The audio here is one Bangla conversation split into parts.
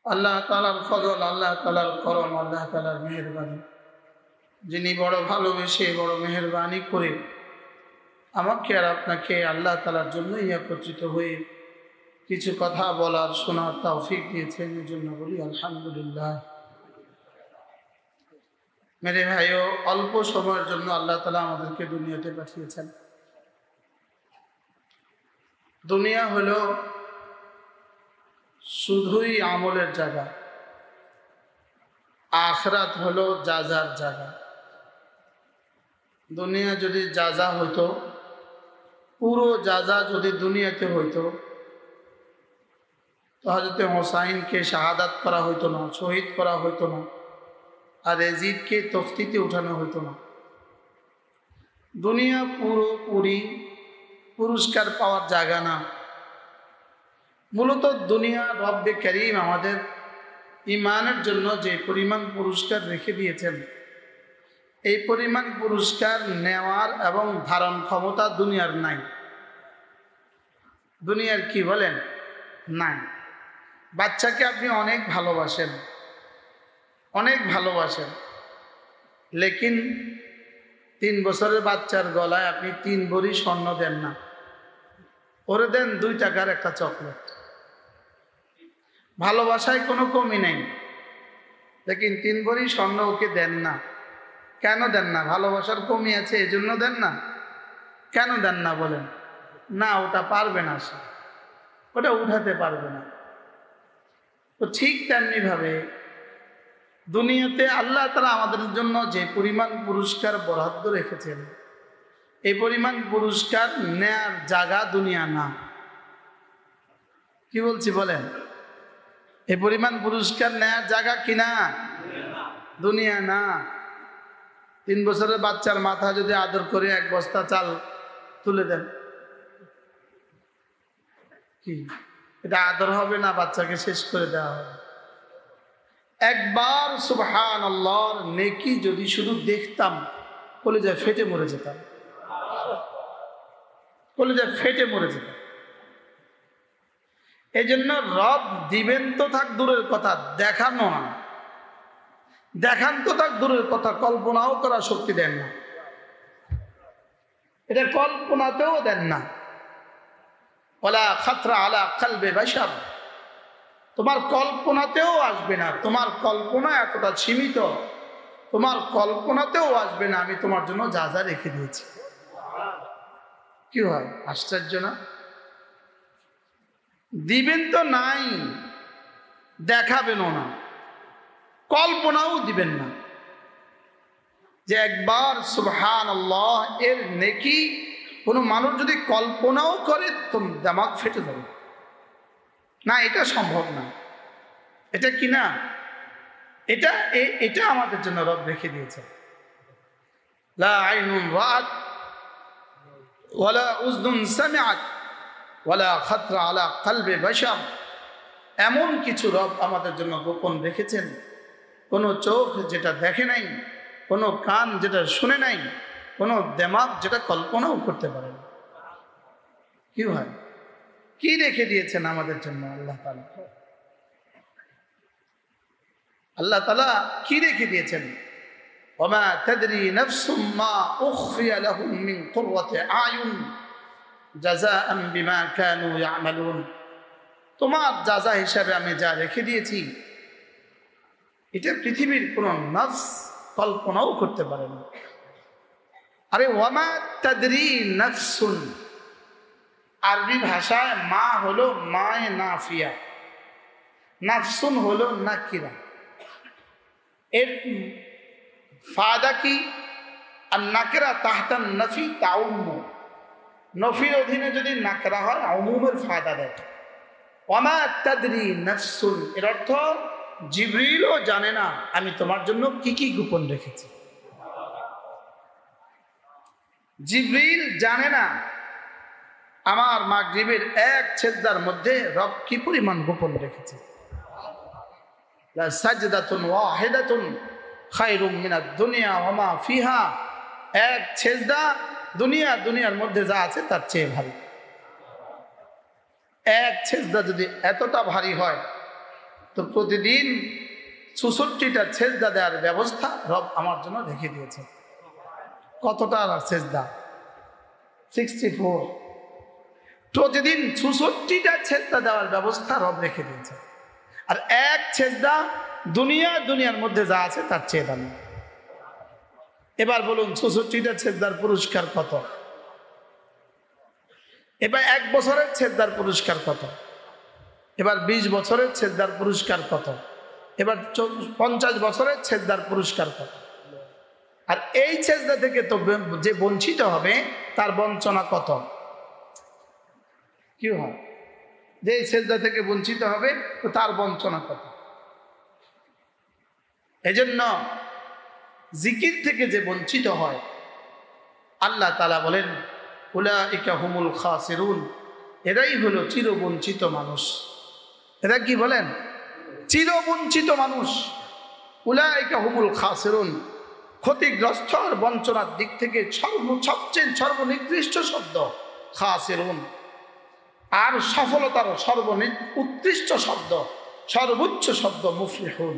আল্লাহ তাআলার ফজল, আল্লাহ তাআলার করম, আল্লাহ তাআলার মেহেরবানি, যিনি বড় ভালোবেসে বড় মেহেরবানি করে আমাকে আর আপনাকে আল্লাহ তাআলার জন্যই একত্রিত হয়ে কিছু কথা বলার শোনার তৌফিক দিয়েছেন, এর জন্য বলি আলহামদুলিল্লাহ। মেরে ভাইও, অল্প সময়ের জন্য আল্লাহ তাআলা আমাদেরকে দুনিয়াতে পাঠিয়েছেন। দুনিয়া হলো শুধুই আমলের জায়গা, আখিরাত হলো যাজার জায়গা। দুনিয়া যদি যাজা হইতো, পুরো যাজা যদি দুনিয়াতে হইতো, তো হযরত হোসাইনকে শাহাদাত করা হইতো না, শহীদ করা হইতো না, আর এজিদকে তফতিতে উঠানো হইতো না। দুনিয়া পুরোপুরি পুরস্কার পাওয়ার জায়গা না। মূলত দুনিয়া রব্বে করিম আমাদের ইমানের জন্য যে পরিমাণ পুরস্কার রেখে দিয়েছেন, এই পরিমাণ পুরস্কার নেওয়ার এবং ধারণ ক্ষমতা দুনিয়ার নাই। দুনিয়ার কি বলেন নাই। বাচ্চাকে আপনি অনেক ভালোবাসেন, অনেক ভালোবাসেন, লেকিন 3 বছরের বাচ্চার গলায় আপনি 3 ভরি স্বর্ণ দেন না, ওরে দেন 2 টাকার একটা চকলেট। ভালোবাসায় কোনো কমি নেই, লেকিন 3 ভরি স্বর্ণ ওকে দেন না। কেন দেন না? ভালোবাসার কমি আছে এজন্য দেন না? কেন দেন না বলেন? না, ওটা পারবে না, সে ওটা উঠাতে পারবে না। তো ঠিক তেমনি ভাবে দুনিয়াতে আল্লাহ তাআলা আমাদের জন্য যে পরিমাণ পুরস্কার বরাদ্দ রেখেছেন, এই পরিমাণ পুরস্কার নেয়ার জায়গা দুনিয়া না। কি বলছি বলেন? এই পরিমাণ পুরস্কার নেয়ার জায়গা কিনা? দুনিয়া না। 3 বছরের বাচ্চার মাথা যদি আদর করে 1 বস্তা চাল তুলে দেন, কি এটা আদর হবে না? বাচ্চাকে শেষ করে দেওয়া হবে। একবার সুবহানাল্লাহর নেকি যদি শুধু দেখতাম, কলিজা ফেটে মরে যেতাম, কলিজা ফেটে মরে যেতাম। এই জন্য রব দিবেন তো থাক দূরের কথা, দেখানো না, দেখান তো থাক দূরের কথা, কল্পনাও করার শক্তি দেন না। এটা কল্পনাতেও দেন না। ওয়ালা খাতরা আলা কলবে বাশার, তোমার কল্পনাতেও আসবে না। তোমার কল্পনা এতটা সীমিত, তোমার কল্পনাতেও আসবে না আমি তোমার জন্য যা যা রেখে দিয়েছি। কি হয়? আশ্চর্য না? দিবেন তো নাই, দেখাবেনও না, কল্পনাও দিবেন না। যে একবার সুবহানাল্লাহ এর নেকি কোনো মানুষ যদি কল্পনাও করে তো দিমাগ ফেটে যাবে। না, এটা সম্ভব না। এটা কি না? এটা আমাদের জন্য রব রেখে দিয়েছে। লা আইনুন রাআত ওয়ালা উযনুন সামিআত ওয়ালা খাতরা আলা কলবে বাশার। এমন কিছু রব আমাদের জন্য গোপন রেখেছেন, কোনো চোখ যেটা দেখে নাই, কোনো কান যেটা শুনে নাই, কোনো দিমাগ যেটা কল্পনাও করতে পারে না। কি হয়? কি রেখে দিয়েছেন আমাদের জন্য আল্লাহ তাআলা? আল্লাহ তাআলা কি রেখে দিয়েছেন? ওমা তাদরি নাফসুম মা উখফিয়া লাহুম মিন কুররাতি আয়ুন জাযাআন বিমা কানু ইয়ামালুন। তোমার যাজা হিসাবে আমি যা রেখে দিয়েছি, এটা পৃথিবীর কোন নফস কল্পনাও করতে পারে না। আরে ওমা তাদরি নাফসুন, আরবি ভাষায় মা হলো মায়ে নাফিয়া, নাফসুন হলো নাকিরা। এর ফায়দা কি? আর নাকিরা তাহতান নফি তাউম্ম, নফির অধীনে যদি নাকিরা হয় উমুমের ফায়দা দেয়। ওমা তাদরি নাফসুন, এর অর্থ জিবরিলও জানে না আমি তোমার জন্য কি কি গোপন রেখেছি। জিবরিল জানে না আমার মাগরিবের 1 সেজদার মধ্যে রব কি পরিমাণ গোপন রেখেছে। লা সাজদাতুন ওয়াহিদাতুন খায়রুম মিনাদ দুনিয়া ওয়া মা ফিহা, 1 সেজদা দুনিয়ার মধ্যে যা আছে তার চেয়ে ভারী। 1 সেজদা যদি এতটা ভারী হয় তো প্রতিদিন ৬৪টা সেজদা দেওয়ার ব্যবস্থা রব আমার জন্য রেখে দিয়েছে। কতটা সেজদা? 64। প্রতিদিন ৬৪টা সেজদা দেওয়ার ব্যবস্থা রব রেখে দিয়েছে। আর এক সেজদা দুনিয়ার মধ্যে যা আছে তার চেয়ে দামি। এবার বলুন ৬৪টা সেজদার পুরস্কার কত? এবার ১ বছরের সেজদার পুরস্কার কত? এবার ২০ বছরের সেজদার পুরস্কার কত? এবার ৫০ বছরের সেজদার পুরস্কার কত? আর এই সেজদা থেকে তো যে বঞ্চিত হবে তার বঞ্চনা কত? কি হয়? যে সেজদা থেকে বঞ্চিত হবে তো তার বঞ্চনা কত? এজন্য জিকির থেকে যে বঞ্চিত হয়, আল্লাহ তাআলা বলেন উলাইকা হুমুল খাসিরুন, এরাই হলো চিরবঞ্চিত মানুষ। এরা কি বলেন? চিরবঞ্চিত মানুষ। উলাইকা হুমুল খাসিরুন, ক্ষতিগ্রস্ত আর বঞ্চনার দিক থেকে সবচেয়ে সর্বনিকৃষ্ট শব্দ খাসিরুন। আর সফলতার উৎকৃষ্ট শব্দ, সর্বোচ্চ শব্দ মুফলিহুন।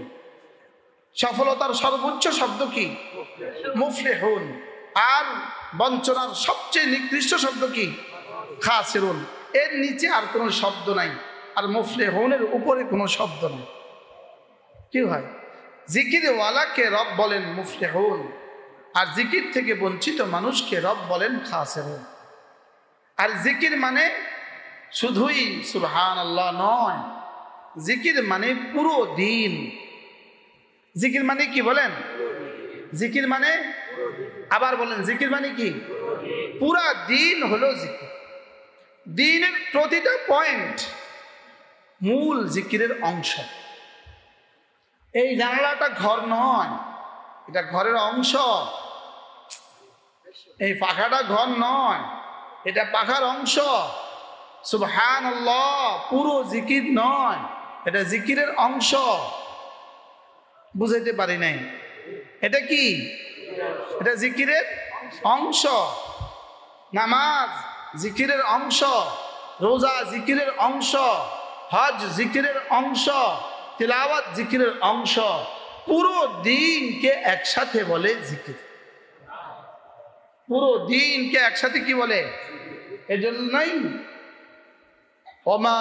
সফলতার সর্বোচ্চ শব্দ কি? মুফলিহুন। আর বঞ্চনার সবচেয়ে নিকৃষ্ট শব্দ কি? খাসিরুন। এর নিচে আর কোনো শব্দ নাই, আর মুফলিহুনের উপরে কোনো শব্দ নেই। কি হয়? জিকিরওয়ালাকে রব বলেন মুফলিহুন, আর জিকির থেকে বঞ্চিত মানুষকে রব বলেন খাসিরুন। আর জিকির মানে শুধুই সুবহানাল্লাহ নয়, জিকির মানে পুরো দিন। জিকির মানে কি বলেন? জিকির মানে, আবার বলেন, জিকির মানে কি? পুরা দিন হলো জিকির। দিনের প্রতিটা পয়েন্ট মূল জিকিরের অংশ। এই জানালাটা ঘর নয়, এটা ঘরের অংশ। এই পাখাটা ঘর নয়, এটা পাখার অংশ। সুবহানাল্লাহ পুরো জিকির নয়, এটা জিকিরের অংশ। বুঝাইতে পারি নাই? এটা কি? এটা জিকিরের অংশ। নামাজ জিকিরের অংশ, রোজা জিকিরের অংশ, হজ জিকিরের অংশ, তিলাওয়াত জিকিরের অংশ। পুরো দিনকে একসাথে বলে জিকির। পুরো দিনকে একসাথে কি বলে? এজন্যই ওমা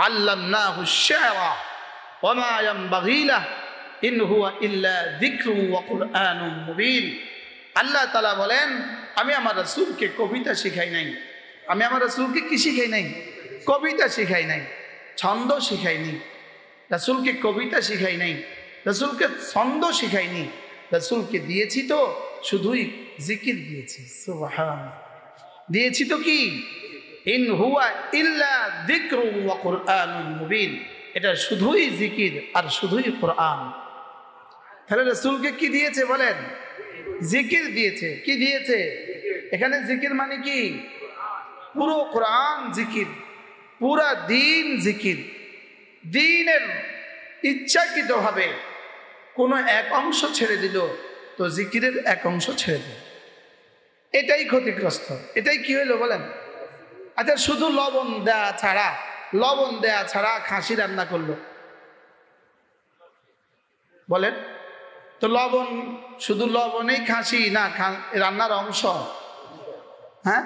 আল্লামনাহু শি'রা ওমা ইয়ানবাগী লাহু ইন হুয়া ইল্লা যিকরুন ওয়া কুরআনুম মুবিন। আল্লাহ তাআলা বলেন, আমি আমার রাসূলকে কবিতা শিখাই নাই। আমি আমার রাসূলকে কি শিখাই নাই? কবিতা শিখাই নাই, ছন্দ শিখাইনি। রাসূলকে কবিতা শিখাই নাই, রাসূলকে ছন্দ শিখাইনি। রাসূলকে দিয়েছি তো শুধুই জিকির দিয়েছি। সুবহানাল্লাহ। দিয়েছি তো কি? ইন হুয়া ইল্লা যিকরুন ওয়া কুরআনুম মুবিন। এটা শুধুই জিকির আর শুধুই কোরআন। তাহলে রাসূলকে কি দিয়েছে বলেন? জিকির দিয়েছে। কি দিয়েছে? এখানে জিকির মানে কি? পুরো কোরআন জিকির, পুরা দিন জিকির। দিনের ইচ্ছাকৃতভাবে কোনো এক অংশ ছেড়ে দিল তো জিকিরের এক অংশ ছেড়ে দিল, এটাই ক্ষতিগ্রস্ত। এটাই কি হইলো বলেন? আচ্ছা, শুধু লবণ দেয়া ছাড়া খাসি রান্না করলো, বলেন তো লবণ, শুধু লবণেই খাসি না রান্নার অংশ? হ্যাঁ,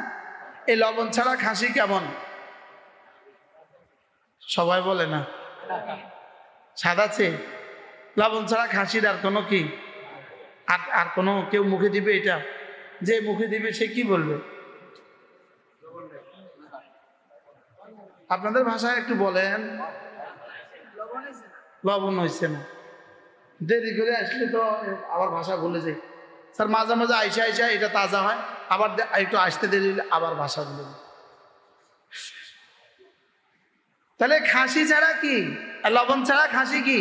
এই লবণ ছাড়া খাসি কেমন? সবাই বলে না, স্বাদ আছে। লবণ ছাড়া খাসির আর কোনো কি আর কোনো কেউ মুখে দিবে? এটা যে মুখে দিবে সে কি বলবে? আপনাদের ভাষায় একটু বলেন। লবণ হয়েছে না। দেরি করে আসলে তো আবার ভাষা ভুলে যায়। স্যার মাঝে মাঝে আইসা এটা তাজা হয়, আবার একটু আসতে দেরি হলে আবার ভাষা ভুলে যায়। তাহলে খাসি ছাড়া কি আর লবণ ছাড়া খাসি কি?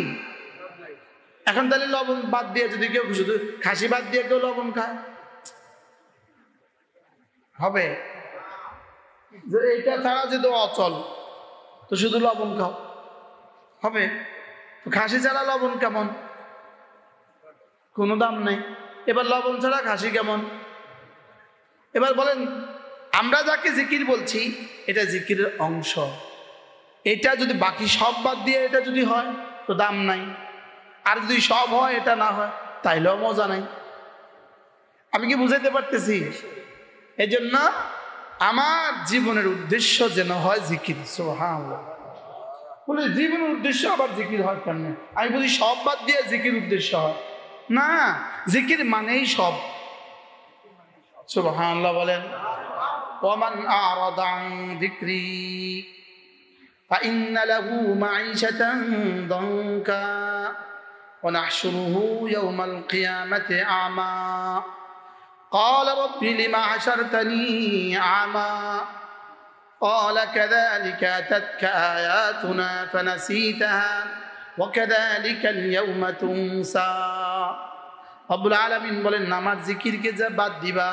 এখন তাহলে লবণ বাদ দিয়ে যদি কেউ শুধু খাসি বাদ দিয়ে কেউ লবণ খায় হবে? যে এইটা ছাড়া যদি অচল তো শুধু লবণ খাও হবে? খাসি ছাড়া লবণ কেমন? কোনো দাম নেই। এবার লবণ ছাড়া খাসি কেমন? এবার বলেন, আমরা যাকে জিকির বলছি এটা জিকিরের অংশ। এটা যদি বাকি সব বাদ দিয়ে এটা যদি হয় তো দাম নাই, আর যদি সব হয় এটা না হয় তাইলেও মজা নাই। আমি কি বুঝাইতে পারতেছি? এই জন্য আমার জীবনের উদ্দেশ্য যেন হয় জিকির। সুবহানাল্লাহ। বলে জীবনের উদ্দেশ্য আবার জিকির হয় কেন? আমি বলি সব বাদ দিয়ে জিকির উদ্দেশ্য হয় না, জিকির মানেই সব। সুবহানাল্লাহ বলেন। ওয়ামান আরাদা আন যিকরি ফাইন্না লাহু মাঈশাতান দানকা ওয়া নাহশুরুহু ইয়াওমাল কিয়ামাতি আমা قال رب لما حشرتني أعمى قال كذلك أتتك آياتنا فنسيتها وكذلك اليوم تنسى রব্বুল আলামিন বলেন আমার জিকিরকে যা বাদ দিবা,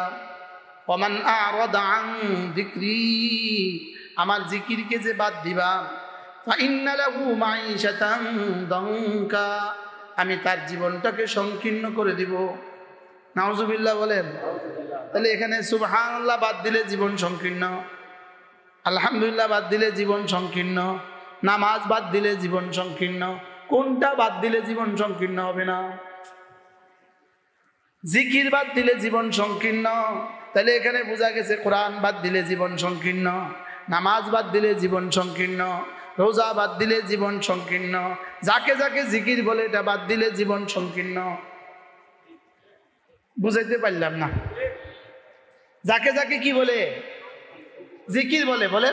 ওমান আরাদা আন যিকরি আমার জিকিরকে যে বাদ দিবা, ফাইন্না লাহু মাঈশাতান দানকা আমি তার জীবনটাকে সংকীর্ণ করে দিব। নাউজুবিল্লাহ বলেন। তাহলে এখানে সুবহানাল্লাহ বাদ দিলে জীবন সংকীর্ণ, আলহামদুলিল্লাহ বাদ দিলে জীবন সংকীর্ণ, নামাজ বাদ দিলে জীবন সংকীর্ণ। কোনটা বাদ দিলে জীবন সংকীর্ণ হবে না? জিকির বাদ দিলে জীবন সংকীর্ণ। তাহলে এখানে বোঝা গেছে কোরআন বাদ দিলে জীবন সংকীর্ণ, নামাজ বাদ দিলে জীবন সংকীর্ণ, রোজা বাদ দিলে জীবন সংকীর্ণ, যাকে যাকে জিকির বলে এটা বাদ দিলে জীবন সংকীর্ণ। বুঝাইতে পারলাম না? যাকে যাকে কি বলে? জিকির বলে। বলে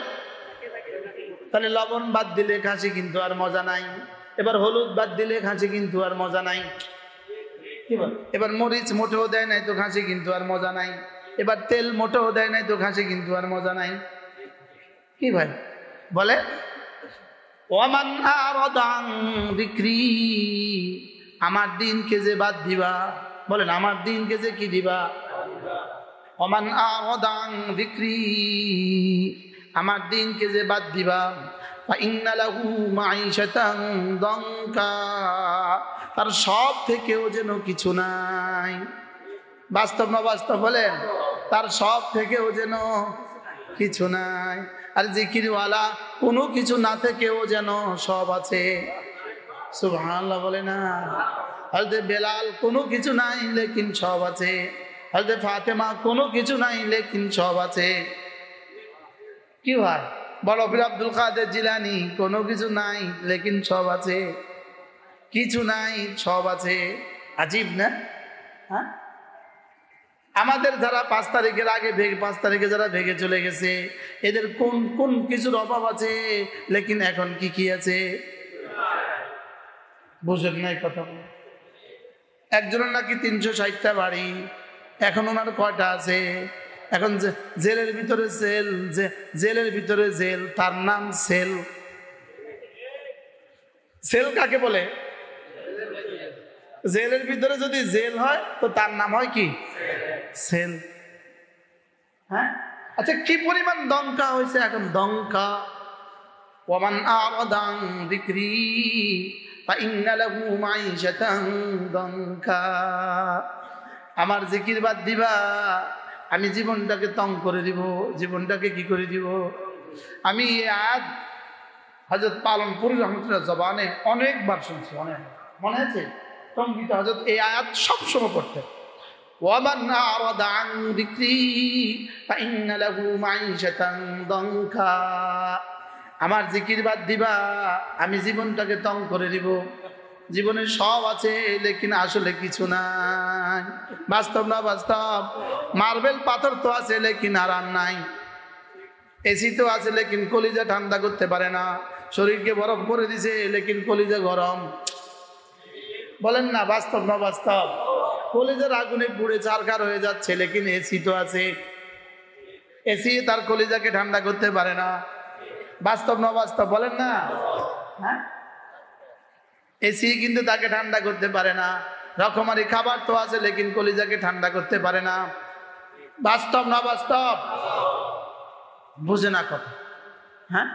তাহলে লবণ বাদ দিলে খাসি কিন্তু আর মজা নাই। এবার হলুদ বাদ দিলে খাসি কিন্তু আর মজা নাই। এবার মরিচ মোটেও দেয় নাই তো খাসি কিন্তু আর মজা নাই। এবার তেল মোটেও দেয় নাই তো খাসি কিন্তু আর মজা নাই। কি ভাই বলে? ওয়ামান আরাদা আন যিকরি আমার দিনকে যে বাদ দিবা, বলেন আমার দিনকে যে কি দিবা? ওমান আরাদা আন যিকরি আমার দিনকে যে বাদ দিবা, ফাইন্না লাহু মাঈশাতান দানকা তার সব থেকেও যেন কিছু নাই। বাস্তব না বাস্তব বলেন? তার সব থেকেও যেন কিছু নাই। আর জিকিরওয়ালা কোনো কিছু না থেকেও যেন সব আছে। সুবহানাল্লাহ বলে না? হযরত বেলাল কোনো কিছু নাই লেকিন সব আছে। হযরত ফাতেমা কোনো কিছু নাই লেকিন সব আছে। কি হয়? বড় পীর আব্দুল কাদের জিলানী কোনো কিছু নাই লেকিন সব আছে। কিছু নাই সব আছে। আজীব না? হ্যাঁ, আমাদের যারা 5 তারিখের আগে 5 তারিখে যারা ভেগে চলে গেছে এদের কোন কোন কিছুর অভাব আছে, লেকিন এখন কি কি আছে? বুঝেন নাই কথা? একজনের নাকি 360টা বাড়ি, এখন ওনার কয়টা আছে? এখন জেলের ভিতরে সেল, জেলের ভিতরে জেল, তার নাম সেল। সেল কাকে বলে? জেলের ভিতরে যদি জেল হয় তো তার নাম হয় কি? সেল। হ্যাঁ, আচ্ছা কি পরিমাণ দঙ্কা হয়েছে এখন? দঙ্কা। ওয়ামান আরাদা আন যিকরি ফাইন্না লাহু মাঈশাতান দানকা আমার জিকির বাদ দিবা আমি জীবনটাকে তং করে দিব। জীবনটাকে কি করে দিব? আমি এই আয়াত হযরত পালনপুর রহমতুল্লাহ জবানে অনেকবার শুনছি, অনেক মনে আছে। টঙ্গিতে হযরত এই আয়াত সবসময় পড়তেন। ওয়ামান আরাদা আন যিকরি ফাইন্না লাহু মাঈশাতান দানকা আমার জিকির বাদ দিবা আমি জীবনটাকে তং করে দিব। জীবনে সব আছে লেকিন আসলে কিছু নাই। বাস্তব না বাস্তব? মার্বেল পাথর তো আছে লেকিন আরাম নাই। এসি তো আছে লেকিন কলিজা ঠান্ডা করতে পারে না। শরীরকে বরফ করে দিছে লেকিন কলিজা গরম। বলেন না বাস্তব না বাস্তব? কলিজার আগুনে পুড়ে ছারখার হয়ে যাচ্ছে লেকিন এসি তো আছে। এসি তার কলিজাকে ঠান্ডা করতে পারে না। বাস্তব না বাস্তব? বলেন না? হ্যাঁ, এসি কিন্তু তাকে ঠান্ডা করতে পারে না। রকমারি খাবার তো আছে লেকিন কলিজাকে ঠান্ডা করতে পারে না। বাস্তব না বাস্তব? বুঝে না কথা? হ্যাঁ,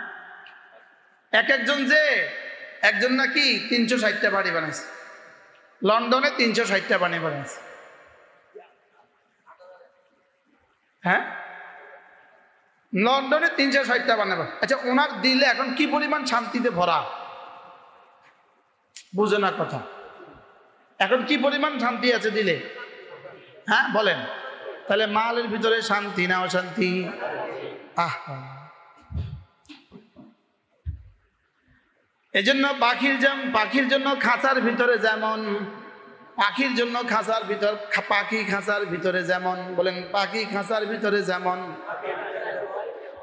একজন নাকি 360টা বাড়ি বানাইছে। লন্ডনে 360টা বাড়ি বানাইছে। হ্যাঁ, লন্ডনে 360টা বানাবো। আচ্ছা, ওনার দিলে এখন কি পরিমাণ শান্তিতে ভরা, বুঝো না কথা। এখন কি পরিমাণ শান্তি আছে দিলে, হ্যাঁ বলেন। তাহলে মালের ভিতরে শান্তি না অশান্তি? এই জন্য পাখির জন্য খাঁচার ভিতরে যেমন, পাখির জন্য খাঁচার ভিতর, পাখি খাঁচার ভিতরে যেমন, বলেন পাখি খাঁচার ভিতরে যেমন,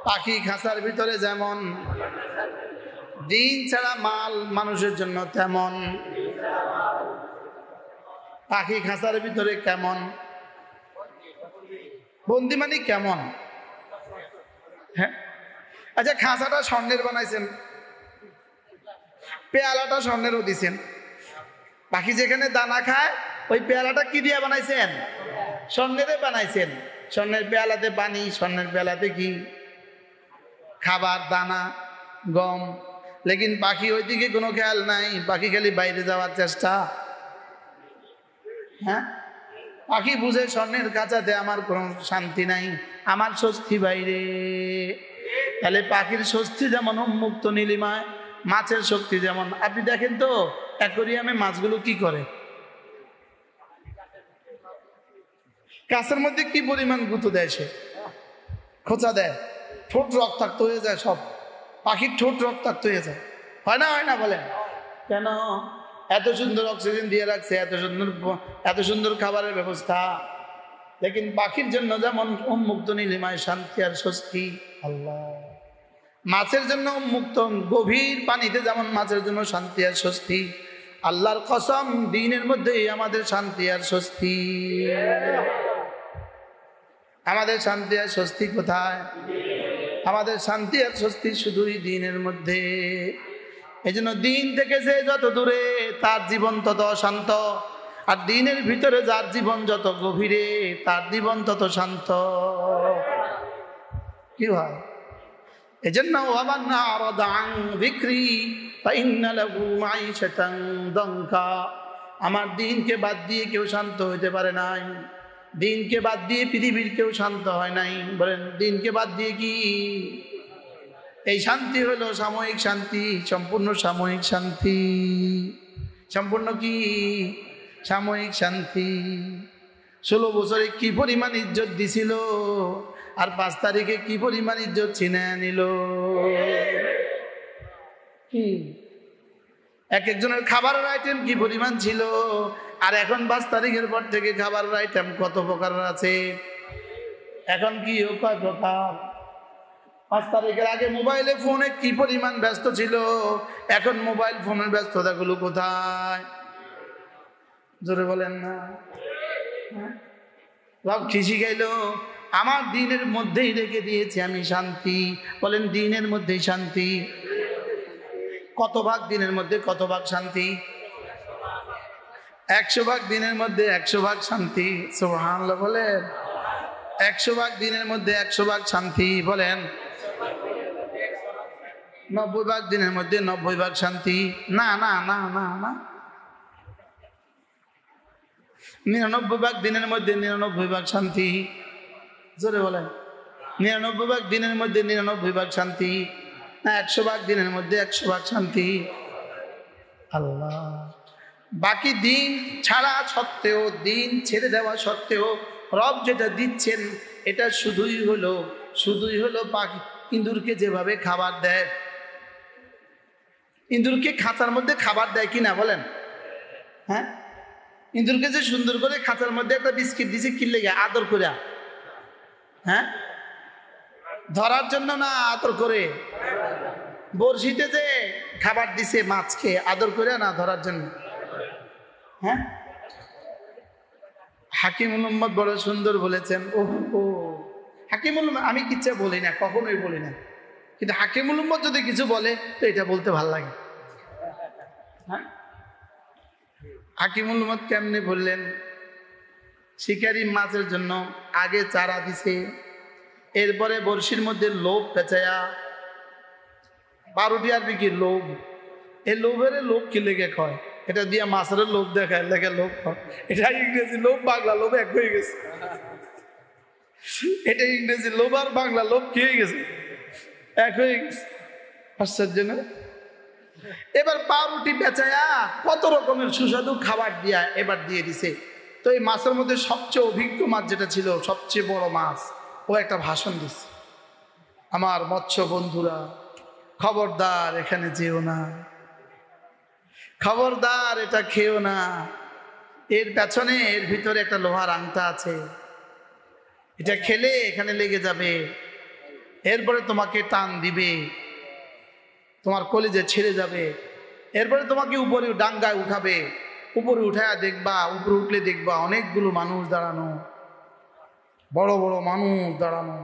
পাখি খাঁচার ভিতরে যেমন, দিন ছাড়া মাল মানুষের জন্য তেমন। পাখি খাঁচার ভিতরে কেমন, বন্দি মানে কেমন? হ্যাঁ, আচ্ছা খাঁচাটা স্বর্ণের বানাইছেন, পেয়ালাটা স্বর্ণেরও দিছেন, পাখি যেখানে দানা খায় ওই পেয়ালাটা কি দিয়ে বানাইছেন? স্বর্ণেরে বানাইছেন। স্বর্ণের পেয়ালাতে পানি, স্বর্ণের পেয়ালাতে কি খাবার, দানা, গম। লেকিন পাখি ওইদিকে কোনো খেয়াল নাই, পাখি খালি বাইরে যাওয়ার চেষ্টা। হ্যাঁ, পাখি বুঝে স্বর্ণের কাঁচাতে আমার কোনো শান্তি নাই, আমার স্বস্তি বাইরে। তাহলে পাখির স্বস্তি যেমন উন্মুক্ত নীলিমায়, মাছের শক্তি যেমন। আপনি দেখেন তো অ্যাকোয়ারিয়ামে মাছগুলো কি করে, কাছের মধ্যে কি পরিমাণ গুঁতো দেয়, সে খোঁচা দেয়, ঠোঁট রক্তাক্ত হয়ে যায়, সব পাখির ঠোঁট রক্তাক্ত হয়ে যায়, হয় না? হয় না বলেন? কেন? এত সুন্দর অক্সিজেন দিয়ে রাখছে, এত সুন্দর খাবারের ব্যবস্থা, লেকিন পাখির জন্য যেমন উন্মুক্ত নীলিমায় শান্তি আর স্বস্তি। আল্লাহ মাছের জন্য উন্মুক্ত গভীর পানিতে যেমন মাছের জন্য শান্তি আর স্বস্তি, আল্লাহর কসম দ্বীনের মধ্যেই আমাদের শান্তি আর স্বস্তি। আমাদের শান্তি আর স্বস্তি কোথায়? আমাদের শান্তি আর স্বস্তি শুধুই দ্বীনের মধ্যে। এই জন্য দ্বীন থেকে যে যত দূরে তার জীবন তত অশান্ত, আর দ্বীনের ভিতরে যার জীবন যত গভীরে তার জীবন তত শান্ত। কি হয়? এই জন্য আমার দ্বীনকে বাদ দিয়ে কেউ শান্ত হইতে পারে নাই, দ্বীনকে বাদ দিয়ে পৃথিবীর কেউ শান্ত হয় নাই। বলেন দ্বীনকে বাদ দিয়ে কি? এই শান্তি হলো সাময়িক শান্তি, সম্পূর্ণ সাময়িক শান্তি। সম্পূর্ণ কি? সাময়িক শান্তি। 16 বছরে কি পরিমাণ ইজ্জত দিছিল, আর 5 তারিখে কি পরিমাণ ইজ্জত ছিনে নিল। কি এক একজনের খাবারের আইটেম কি পরিমাণ ছিল, আর এখন 5 তারিখের পর থেকে খাবারের আইটেম কত প্রকার আছে। এখন কি কয় প্রকার? 5 তারিখের আগে মোবাইলে ফোনে কি পরিমাণ ব্যস্ত ছিল, এখন মোবাইল ফোনের ব্যস্ততাগুলো কোথায়? জোরে বলেন না। সব খিসি গাইল, আমার দ্বীনের মধ্যেই রেখে দিয়েছি আমি শান্তি। বলেন দ্বীনের মধ্যেই শান্তি। কত ভাগ দ্বীনের মধ্যে, কত ভাগ শান্তি? 100 ভাগ দ্বীনের মধ্যে 100 ভাগ শান্তি। সুবহানাল্লাহ বলেন। 100 ভাগ দ্বীনের মধ্যে 100 ভাগ শান্তি। বলেন 90 ভাগ দ্বীনের মধ্যে 90 ভাগ শান্তি। না না না না না, 99 ভাগ দ্বীনের মধ্যে 99 ভাগ শান্তি। জোরে বলেন 99 ভাগ দ্বীনের মধ্যে 99 ভাগ শান্তি। না 100 ভাগ দ্বীনের মধ্যে 100 ভাগ শান্তি। আল্লাহ বাকি দিন ছাড়া সত্ত্বেও, দিন ছেড়ে দেওয়া সত্ত্বেও রব যেটা দিচ্ছেন এটা শুধুই হলো পাখি ইঁদুরকে যেভাবে খাবার দেয়। ইঁদুরকে খাঁচার মধ্যে খাবার দেয় কিনা বলেন? হ্যাঁ, ইঁদুরকে যে সুন্দর করে খাঁচার মধ্যে একটা বিস্কিট দিছে কি লেগে? আদর করে। হ্যাঁ, ধরার জন্য না, আদর করে। বড়শিতে যে খাবার দিছে মাছকে আদর করে না, ধরার জন্য। হ্যাঁ, হাকিমুল উম্মত বড় সুন্দর বলেছেন। ও হাকিমুল উম্মত, আমি কিচ্ছু বলি না, কখনোই বলি না, কিন্তু হাকিমুল উম্মত যদি কিছু বলে তো এটা বলতে ভাল লাগে। হ্যাঁ, হাকিমুল উম্মত কেমনে বললেন? শিকারি মাছের জন্য আগে চারা দিছে, এরপরে বড়শির মধ্যে লোভ পেঁচায়া, 12টি আরবি কি লোভ। এই লোভের লোভ কি লেগে কয়? এটা দিয়ে মাছের লোভ দেখায় লেগে লোভ কয়। এটা ইংরেজি লোভ, বাংলা লোভ এক হয়ে গেছে। এটা ইংরেজি লোভ আর বাংলা লোভ কি হয়ে গেছে, এক হয়ে গেছে। আশ্চর্য না? এবার পাউরুটি বেচায়া কত রকমের সুস্বাদু খাবার দিয়া এবার দিয়ে দিছে। তো এই মাছের মধ্যে সবচেয়ে অভিজ্ঞ মাছ যেটা ছিল, সবচেয়ে বড় মাছ, ও একটা ভাষণ দিছে, আমার মৎস্য বন্ধুরা খবরদার এখানে যেও না, খবরদার এটা খেও না, এর পেছনে এর ভিতরে একটা লোহার আংটা আছে, এটা খেলে এখানে লেগে যাবে, এরপরে তোমাকে টান দিবে, তোমার কলিজে ছিঁড়ে যাবে, এরপরে তোমাকে উপরে ডাঙ্গায় উঠাবে, উপরে উঠায় দেখবা, উপরে উঠলে দেখবা অনেকগুলো মানুষ দাঁড়ানো, বড় বড় মানুষ দাঁড়ানো,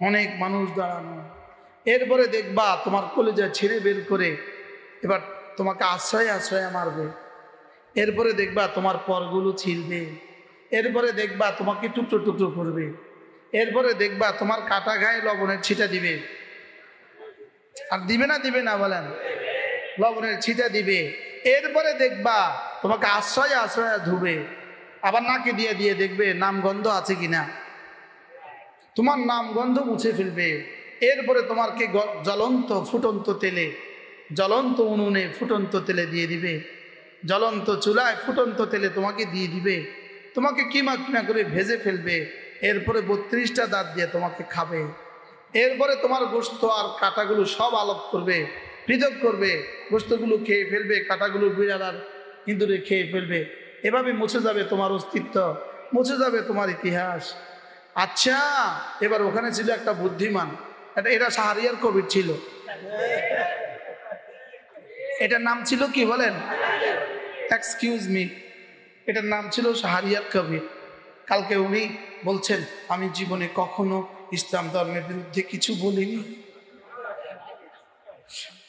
অনেক মানুষ দাঁড়ানো, এরপরে দেখবা তোমার কলিজা ছিঁড়ে বের করে এবার তোমাকে আশ্রয় আশ্রয় মারবে, এরপরে দেখবা তোমার পরগুলো ছিঁড়বে, এরপরে দেখবা তোমাকে টুকরো টুকরো করবে, এরপরে দেখবা তোমার কাটা গায়ে লবণের ছিটা দিবে, আর দিবে না দিবে না বলেন, লবণের ছিটা দিবে, এরপরে দেখবা তোমাকে আশ্রয় আশ্রয় ধুবে, আবার নাকে দিয়ে দিয়ে দেখবে নাম গন্ধ আছে কিনা, তোমার নাম গন্ধ মুছে ফেলবে, এরপরে তোমাকে জ্বলন্ত ফুটন্ত তেলে, জ্বলন্ত উনুনে ফুটন্ত তেলে দিয়ে দিবে, জ্বলন্ত চুলায় ফুটন্ত তেলে তোমাকে দিয়ে দিবে, তোমাকে কিমা কিমা করে ভেজে ফেলবে, এরপরে 32টা দাঁত দিয়ে তোমাকে খাবে, এরপরে তোমার গোশত আর কাঁটাগুলো সব আলাপ করবে, পৃথক করবে, গোশতগুলো খেয়ে ফেলবে, কাঁটাগুলো বিড়াল আর ইঁদুরে খেয়ে ফেলবে, এভাবে মুছে যাবে তোমার অস্তিত্ব, মুছে যাবে তোমার ইতিহাস। আচ্ছা, এবার ওখানে ছিল একটা বুদ্ধিমান, এটা শাহরিয়ার কবির ছিল, এটার নাম ছিল কি বলেন, এক্সকিউজ মি, এটার নাম ছিল শাহরিয়ার কবির। কালকে উনি বলছেন আমি জীবনে কখনো ইসলাম ধর্মের বিরুদ্ধে কিছু বলিনি,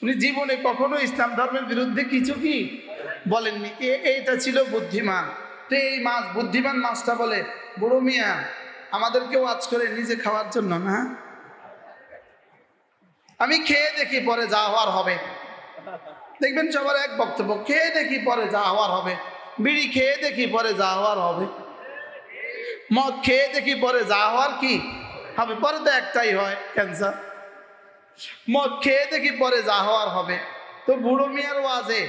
উনি জীবনে কখনো ইসলাম ধর্মের বিরুদ্ধে কিছু কি বলেননি। এইটা ছিল বুদ্ধিমান। তো এই মাছ, বুদ্ধিমান মাছটা বলে, বুড়ো মিয়া আমাদেরকে ওয়াজ করে নিজে খাওয়ার জন্য না, আমি খেয়ে দেখি পরে যা হওয়ার হবে। দেখবেন সবার এক বক্তব্য, খেয়ে দেখি পরে যা হওয়ার হবে, বিড়ি খেয়ে দেখি পরে যা হওয়ার হবে, মদ খেয়ে দেখি পরে যা হওয়ার কি হবে, পরে তো একটাই হয় ক্যান্সার। মদ খেয়ে দেখি পরে যা হওয়ার হবে। তো বুড়ো মিয়ার ওয়াজে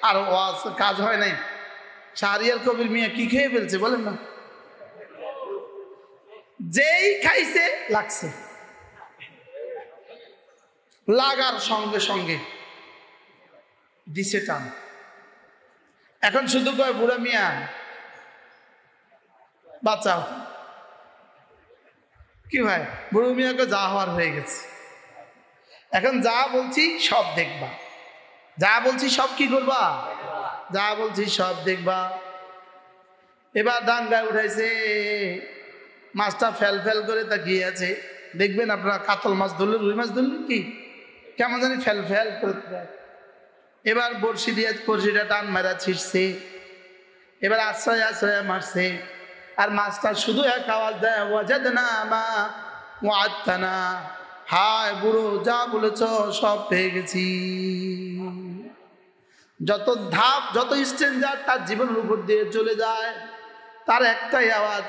আর ওয়াজ কাজ হয় নাই, শাহরিয়ার কবির মিয়া কি খেয়ে ফেলছে বলেন না, যেই খাইছে লাগছে, লাগার সঙ্গে সঙ্গে দিছে টান। এখন শুধু কয় বুড়া মিয়া বাঁচাও, কি ভাই, বুড়ো মিয়াকে যা হওয়ার হয়ে গেছে, এখন যা বলছি সব দেখবা, যা বলছি সব কি করবা, যা বলছি সব দেখবা। এবার ডাঙ্গায় উঠাইছে, মাছটা ফেল ফেল করে তাকিয়ে আছে। দেখবেন আপনারা কাতল মাছ ধরলে, রুই মাছ ধরলে কি কেমন জানি ফেল ফেল করে। এবার বড়শি দিয়ে বড়শিটা টান মারা ছিঁড়ছে, এবার আশ্রয় আশ্রয় মারছে, আর মাছটা শুধু এক আওয়াজ দেয়, ওয়াজাদনা মা ওয়া'আদতানা, হায় বুড়ো যা বলেছ সব পেয়ে গেছি। যত ধাপ, যত স্ট্রেঞ্জার তার জীবনের উপর দিয়ে চলে যায়, তার একটাই আওয়াজ,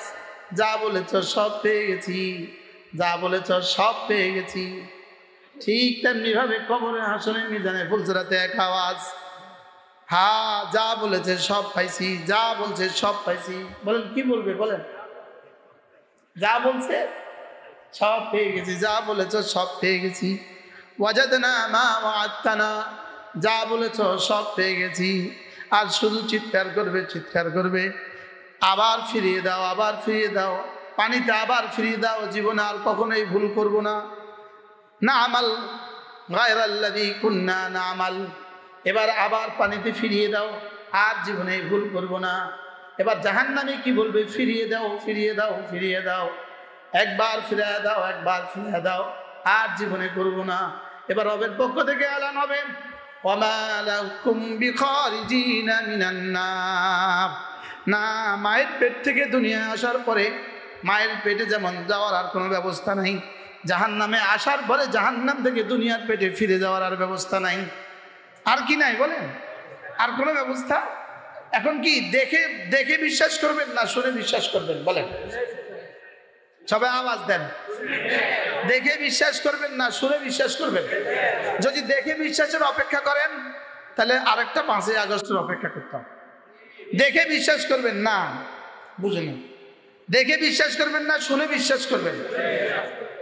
যা বলেছ সব পেয়ে গেছি, যা বলেছ সব পেয়ে গেছি। ঠিক তেমনি ভাবে কবরে হাসরে মিজানে ফুলসিরাতে এক আওয়াজ, হ্যাঁ যা বলেছে সব পাইছি, যা বলছে সব পাইছি। বলেন কি বলবে বলেন, যা বলছে সব পেয়ে গেছি, যা বলেছ সব পেয়ে গেছি। ওয়াজাদনা মা ওয়া'আদতানা, যা বলেছ সব পেয়ে গেছি। আর শুধু চিৎকার করবে, চিৎকার করবে, আবার ফিরিয়ে দাও, আবার ফিরিয়ে দাও, পানিতে আবার ফিরিয়ে দাও, জীবনে আর কখনোই ভুল করব না। না'মাল গায়রাল্লাযী কুন্না না'মাল, এবার আবার পানিতে ফিরিয়ে দাও, আর জীবনে ভুল করব না। এবার জাহান্নামে কি বলবে, ফিরিয়ে দাও, ফিরিয়ে দাও, ফিরিয়ে দাও, একবার ফিরিয়ে দাও, একবার ফিরিয়ে দাও, আর জীবনে করব না। এবার রবের পক্ষ থেকে এলান হবে, ওয়ামা লাকুম বিখারিজিনা মিনান নার, না মায়ের পেট থেকে দুনিয়ায় আসার পরে মায়ের পেটে যেমন যাওয়ার আর কোনো ব্যবস্থা নাই, জাহান্নামে আসার পরে জাহান্নাম থেকে দুনিয়ার পেটে ফিরে যাওয়ার আর ব্যবস্থা নাই। আর কি নাই বলেন, আর কোনো ব্যবস্থা? এখন কি দেখে দেখে বিশ্বাস করবেন না শুনে বিশ্বাস করবেন বলেন? সবাই আওয়াজ দেন। দেখে বিশ্বাস করবেন না শুনে বিশ্বাস করবেন? যদি দেখে বিশ্বাসের অপেক্ষা করেন তাহলে আরেকটা 5ই আগস্টের অপেক্ষা করতাম। দেখে বিশ্বাস করবেন না, বুঝুন, দেখে বিশ্বাস করবেন না শুনে বিশ্বাস করবেন।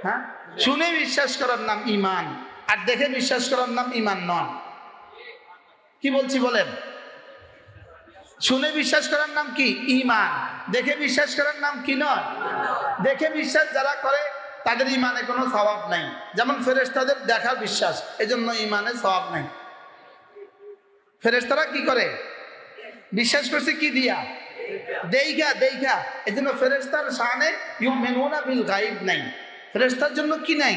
হ্যাঁ, শুনে বিশ্বাস করার নাম ঈমান, আর দেখে বিশ্বাস করার নাম ঈমান নয়। কি বলছি বলেন? শুনে বিশ্বাস করার নাম কি? ঈমান। দেখে বিশ্বাস করার নাম কি নয়? দেখে বিশ্বাস যারা করে তাদের ঈমানে কোনো সওয়াব নাই। যেমন ফেরেশতাদের দেখা বিশ্বাস, এজন্য ঈমানে সওয়াব নাই। ফেরেশতারা কি করে? বিশ্বাস করছে কি দিয়া? দেইখা দেইখা। এজন্য ফেরেশতার শানে ইউমিনুনা বিল গায়ব নাই। ফেরেশতার জন্য কি নাই?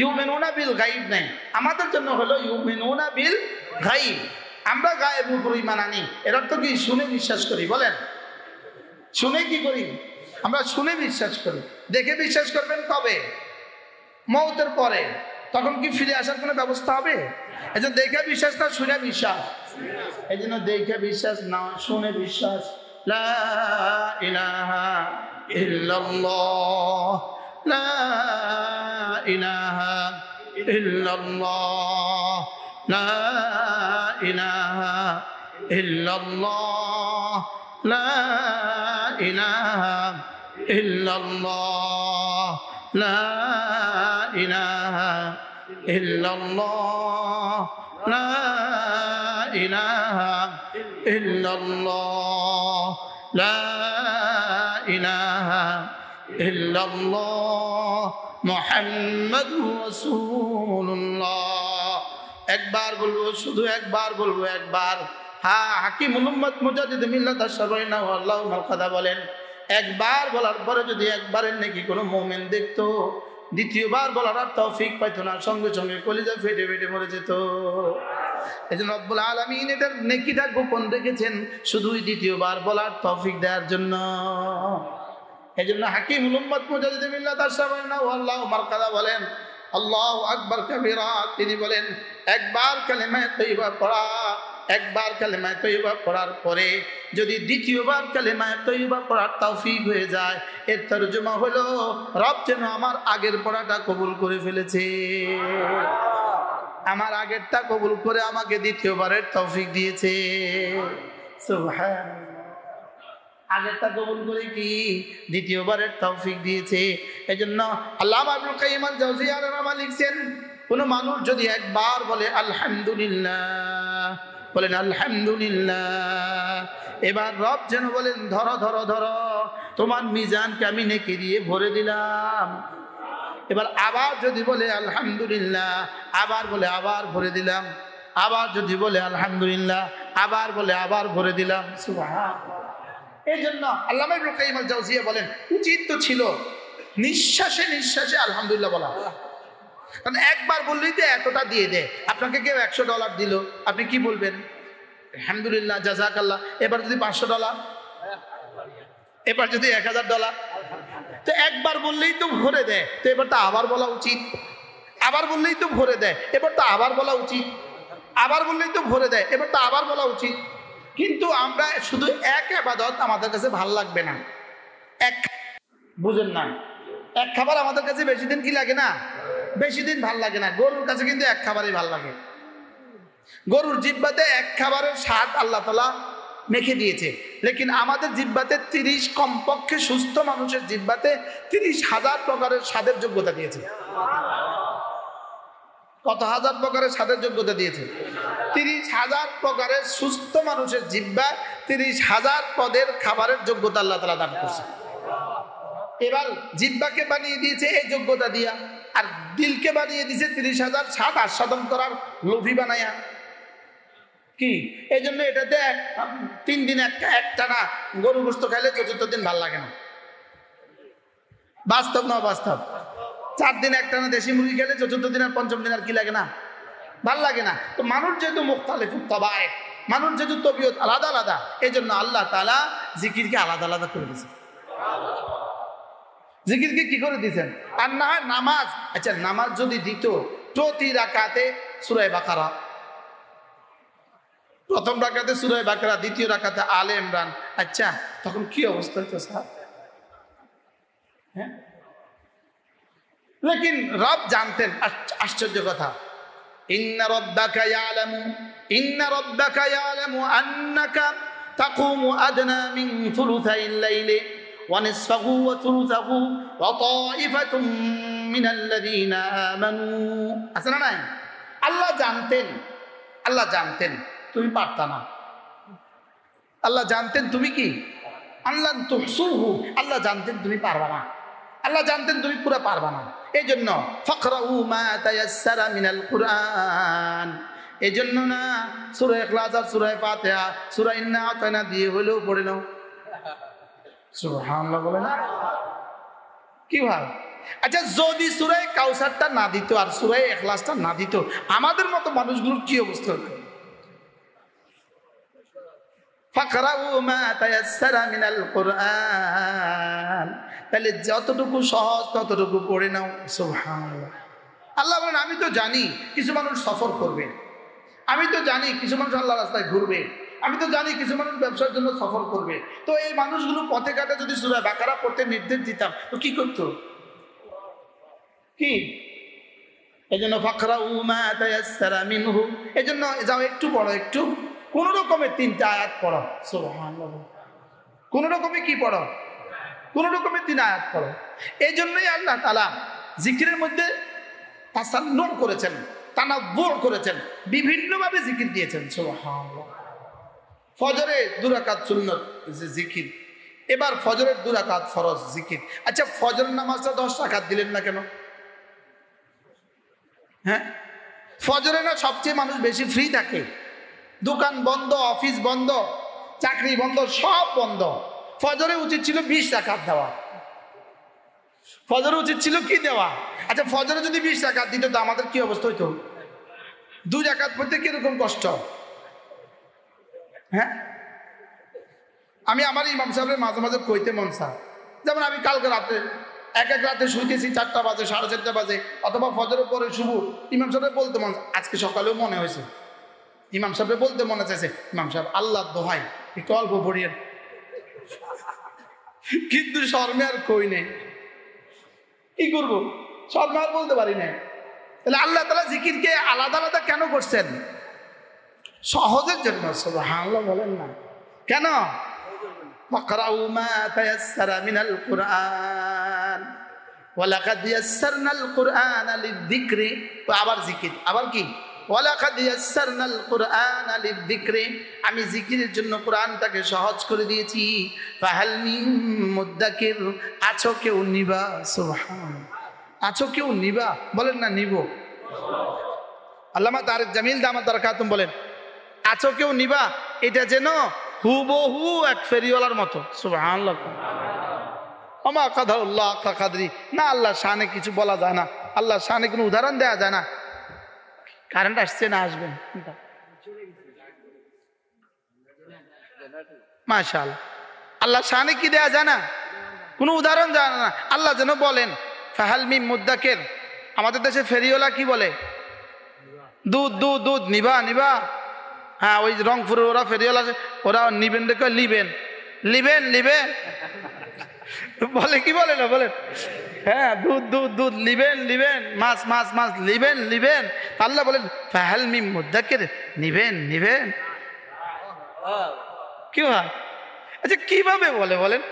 ইউমিনুনা বিল গায়ব নাই। আমাদের জন্য হলো ইউমিনুনা বিল গায়ব। আমরা গায়েবের উপর ঈমান আনি। এর অর্থ কি? শুনে বিশ্বাস করি। বলেন, শুনে কি করি? আমরা শুনে বিশ্বাস করি। দেখে বিশ্বাস করবেন কবে? মওতের পরে। তখন কি ফিরে আসার কোনো ব্যবস্থা হবে? এই জন্য দেখে বিশ্বাস না, শুনে বিশ্বাস। এই জন্য দেখে বিশ্বাস না, শুনে বিশ্বাস। লা ইলাহা ইল্লাল্লাহ, লা ইলাহা ইল্লাল্লাহ, লা ইলাহা ইল্লাল্লাহ, লা ইলাহা ইল্লাল্লাহ, লা ইলাহা ইল্লাল্লাহ, লা ইলাহা ইল্লাল্লাহ, লা ইলাহা ইল্লাল্লাহ, মুহাম্মাদুর রাসূলুল্লাহ। একবার বলবো, শুধু একবার বলবো, একবার। হ্যাঁ, হাকিমুল উম্মত মুজাদ্দিদ মিল্লাত আশ-শারঈনা আল্লাহু মারকাদা বলেন, একবার বলার পরে যদি একবারের নেকি কোনো মুমিন দেখতো, দ্বিতীয়বার বলার আর তৌফিক পাইতো না, সঙ্গে সঙ্গে কলিজা ফেটে ফেটে মরে যেত। এই জন্য রব্বুল আলামিন এটার নেকিটা গোপন রেখেছেন শুধুই দ্বিতীয়বার বলার তৌফিক দেওয়ার জন্য। এই জন্য হাকিমুল উম্মত মুজাদ্দিদ মিল্লাত আশ-শারঈনা আল্লাহু মারকাদা বলেন, আল্লাহু আকবার কাবীরা। তিনি বলেন, একবার কালেমা তাইয়্যিবা পড়া, একবার কালেমা তাইয়্যিবা পড়ার পরে যদি দ্বিতীয়বার কালেমা তাইয়্যিবা পড়ার তৌফিক হয়ে যায়, এর তরজমা হলো রব যেন আমার আগের পড়াটা কবুল করে ফেলেছে, আমার আগেরটা কবুল করে আমাকে দ্বিতীয়বারের তৌফিক দিয়েছে। সুবহানাল্লাহ। আগেরটা কবুল করে কি দ্বিতীয়বারের তৌফিক দিয়েছে। এই জন্য আল্লামা ইবনুল কাইয়্যিম আল-জাওজিয়্যি রাহিমাহুল্লাহ লিখছেন, কোন মানুষ যদি একবার বলে আলহামদুলিল্লাহ, বলেন আলহামদুলিল্লাহ, এবার রব যেন বলেন ধরো ধরো ধরো, তোমার মিজানকে আমি নেকি দিয়ে ভরে দিলাম। এবার আবার যদি বলে আলহামদুলিল্লাহ, আবার বলে আবার ভরে দিলাম। আবার যদি বলে আলহামদুলিল্লাহ, আবার বলে আবার ভরে দিলাম। সুবহানাল্লাহ। এই জন্য আল্লামা ইবনুল কাইয়্যিম আল-জাওজিয়্যি বলেন, উচিত তো ছিল নিঃশ্বাসে নিঃশ্বাসে আলহামদুলিল্লাহ বলা। কারণ একবার বললেই তো এতটা দিয়ে দেয়। আপনাকে কেউ $100 দিল, আপনি কি বলবেন? আলহামদুলিল্লাহ, জাযাকাল্লাহ। এবার যদি $500, এবার যদি $1000, তো একবার বললেই তো ভরে দেয়, তো এবার তো আবার বলা উচিত। আবার বললেই তো ভরে দেয়, এবার তো আবার বলা উচিত। আবার বললেই তো ভরে দেয়, এবার তো আবার বলা উচিত। কিন্তু আমরা শুধু এক ইবাদত আমাদের কাছে ভাল লাগবে না, এক, বুঝেন না, এক খাবার আমাদের কাছে বেশি দিন কি লাগে না, বেশি দিন ভাল লাগে না। গরুর কাছে কিন্তু এক খাবারই ভাল লাগে। গরুর জিহ্বাতে এক খাবারের স্বাদ আল্লাহ তাআলা মেখে দিয়েছে, লেকিন আমাদের জিহ্বাতে 30, কমপক্ষে সুস্থ মানুষের জিহ্বাতে 30,000 প্রকারের স্বাদের যোগ্যতা দিয়েছে। কত হাজার প্রকারের স্বাদের যোগ্যতা দিয়েছে? 30,000 প্রকারের সুস্থ মানুষের জিহ্বা 30,000 পদের খাবারের যোগ্যতা আল্লাহ তাআলা দান করছে। এবার জিহ্বাকে বানিয়ে দিয়েছে এই যোগ্যতা দিয়া, আর দিলকে বানিয়ে দিয়েছে 30,000 স্বাদ আস্বাদন করার লোভী বানায়া। কি এই জন্য এটাতে 3 দিন একটা না গরু গোশত খাইলে 4th দিন ভাল লাগে না। বাস্তব না বাস্তব? 4 দিন একটা না দেশি মুরগি খেলে 4th দিন আর 5ম দিন আর কি লাগে না, ভাল লাগে না। তো মানুষ যেহেতু মুখতালিফুত তবায়ে, মানুষ যেহেতু তবিয়ত আলাদা আলাদা, এই জন্য আল্লাহ তাআলা জিকিরকে আলাদা আলাদা করে দিয়েছেন। জিকিরকে কি করে দিয়েছেন? আর না নামাজ, আচ্ছা নামাজ যদি দিত প্রতি রাকাতে সূরা বাকারা, প্রথম রাকাতে সূরা বাকারা, দ্বিতীয় রাকাতে আলে ইমরান, আচ্ছা তখন কি অবস্থা হতো স্যার? হ্যাঁ, লেকিন রব জানতেন। আশ্চর্য কথা, ইন্না রাব্বাকা ইয়ালামু আন্নাকা তাকুমু আদনা মিন থুলুথাইল লাইলি ওয়া নিসফাহু ওয়া থুলুথাহু ওয়া তাইফাতুম মিনাল্লাযীনা আমানু। আছে না নাই? আল্লাহ জানতেন তুমি পারতা না। আল্লাহ জানতেন তুমি কি আল্লাহ তুহসুহু, আল্লাহ জানতেন তুমি পারবা না। আল্লাহ জানতেন তুমি পুরো পারবা না। এই জন্য ফাকরাউ মা তায়াসসারা মিনাল কুরআন, এই জন্য না সূরা ইখলাস আর সূরা ফাতিহা সূরা ইন্না আতানা দিয়ে হলেও পড়ে নাও। সুবহানাল্লাহ বলে না কি ভাই? আচ্ছা, যদি সূরা কাউসারটা না দিত আর সূরা ইখলাসটা না দিত, আমাদের মতো মানুষগুলোর কি অবস্থা হতো? ফাকরাউ মা তায়াসসারা মিনাল কুরআন, তাহলে যতটুকু সহজ ততটুকু পড়ে নাও। সুবহানাল্লাহ। আল্লাহ বলেন আমি তো জানি কিছু মানুষ সফর করবে, আমি তো জানি কিছু মানুষ আল্লাহর রাস্তায় ঘুরবে, আমি তো জানি কিছু মানুষ ব্যবসার জন্য সফর করবে। তো এই মানুষগুলো পথে ঘাটে যদি সূরা বাকারা পড়তে নির্দেশ দিতাম তো কি করতো? কি এই জন্য ফাকরাউ মা তায়াসসারা মিনহু, এই জন্য যাও একটু পড়ো, একটু কোন রকমের 3টা আয়াত পড়ো। সুবহানাল্লাহ। কোন রকমে কি পড়ো? কোন রকমের 3 আয়াত পড়ো। এই জন্যই আল্লাহ তাআলা জিকিরের মধ্যে তাসান্নুন করেছেন, তানাব্বুর করেছেন, বিভিন্নভাবে জিকির দিয়েছেন। সুবহানাল্লাহ। ফজরে 2 রাকাত সুন্নত জিকির, এবার ফজরের 2 রাকাত ফরজ জিকির। আচ্ছা, ফজরের নামাজটা 10 রাকাত দিলেন না কেন? হ্যাঁ, ফজরে না সবচেয়ে মানুষ বেশি ফ্রি থাকে, দোকান বন্ধ, অফিস বন্ধ, চাকরি বন্ধ, সব বন্ধ। ফজরে উচিত ছিল 20 রাকাত দেওয়া। ফজরে উচিত ছিল কি দেওয়া? আচ্ছা, ফজরে যদি 20 রাকাত দিত তো আমাদের কি অবস্থা হইতো? 2 রাকাত পড়তে কিরকম কষ্ট। হ্যাঁ, আমি আমার ইমাম সাহেবের মাঝে মাঝে কইতে মন চায়, যেমন আমি কালকে রাতে এক রাতে শুইতেছি 4টা বাজে, 4:30 বাজে, অথবা ফজরের পরে শুভ, ইমাম সাহেব বলতে মন, আজকে সকালেও মনে হয়েছে ইমাম সাহেব বলতে মনে চাইছে, ইমাম সাহেব আল্লাহর দোহাই একটু অল্প পড়িয়েন, কিন্তু শর্মে আর কই নেই, কি করবো, শর্মে আর বলতে পারি না। তাহলে আল্লাহ তাআলা জিকিরকে আলাদা আলাদা কেন করছেন? সহজের জন্য। সুবহানাল্লাহ বলেন না কেন? ফাকরাউ মা তায়াসসারা মিনাল কুরআন ওয়ালাকাদ ইয়াসসারনাল কুরআনা লিযিকরি। আবার জিকির, আবার কি? ওয়ালাকাদ ইয়াসসারনাল কুরআনা লিযিকরি, আমি জিকিরের জন্য কোরআনটাকে সহজ করে দিয়েছি। ফাহাল মিন মুদ্দাকির, আছো কেউ নিবা? সুবহানাল্লাহ। আছো কেউ নিবা? বলেন না নিব। আল্লামা তারিক জামিল দামাত বারাকাতুহু বলেন, আছো কেউ নিবা, এটা যেন হুবহু এক ফেরিওয়ালার মতো। সুবহানাল্লাহ। ওমা কাদারুল্লাহ কাদরি, না আল্লাহর শানে কিছু বলা যায় না, আল্লাহর শানে কোনো উদাহরণ দেওয়া যায় না। কারেন্ট আসছে না আসবেন? মাশাআল্লাহ। আল্লাহর শানে কি দেওয়া যায় না? কোনো উদাহরণ যায় না। আল্লাহ যেন বলেন ফাহাল মিন মুদ্দাকির, আমাদের দেশে ফেরিওয়ালা কি বলে? দুধ দুধ দুধ, নিবা নিবা। হ্যাঁ, ওই রংপুরে ওরা ফেরিওয়ালা ওরা নিবেন দেখে লিবেন লিবেন লিবেন বলে, কি বলে না বলেন? হ্যাঁ, দুধ দুধ দুধ, লিবেন লিবেন, মাছ মাছ মাছ, লিবেন লিবেন। আল্লাহ বলেন ফাহাল মিন মুদ্দাকির, নিবেন নিবেন। কি হয়? আচ্ছা, কিভাবে বলে বলেন?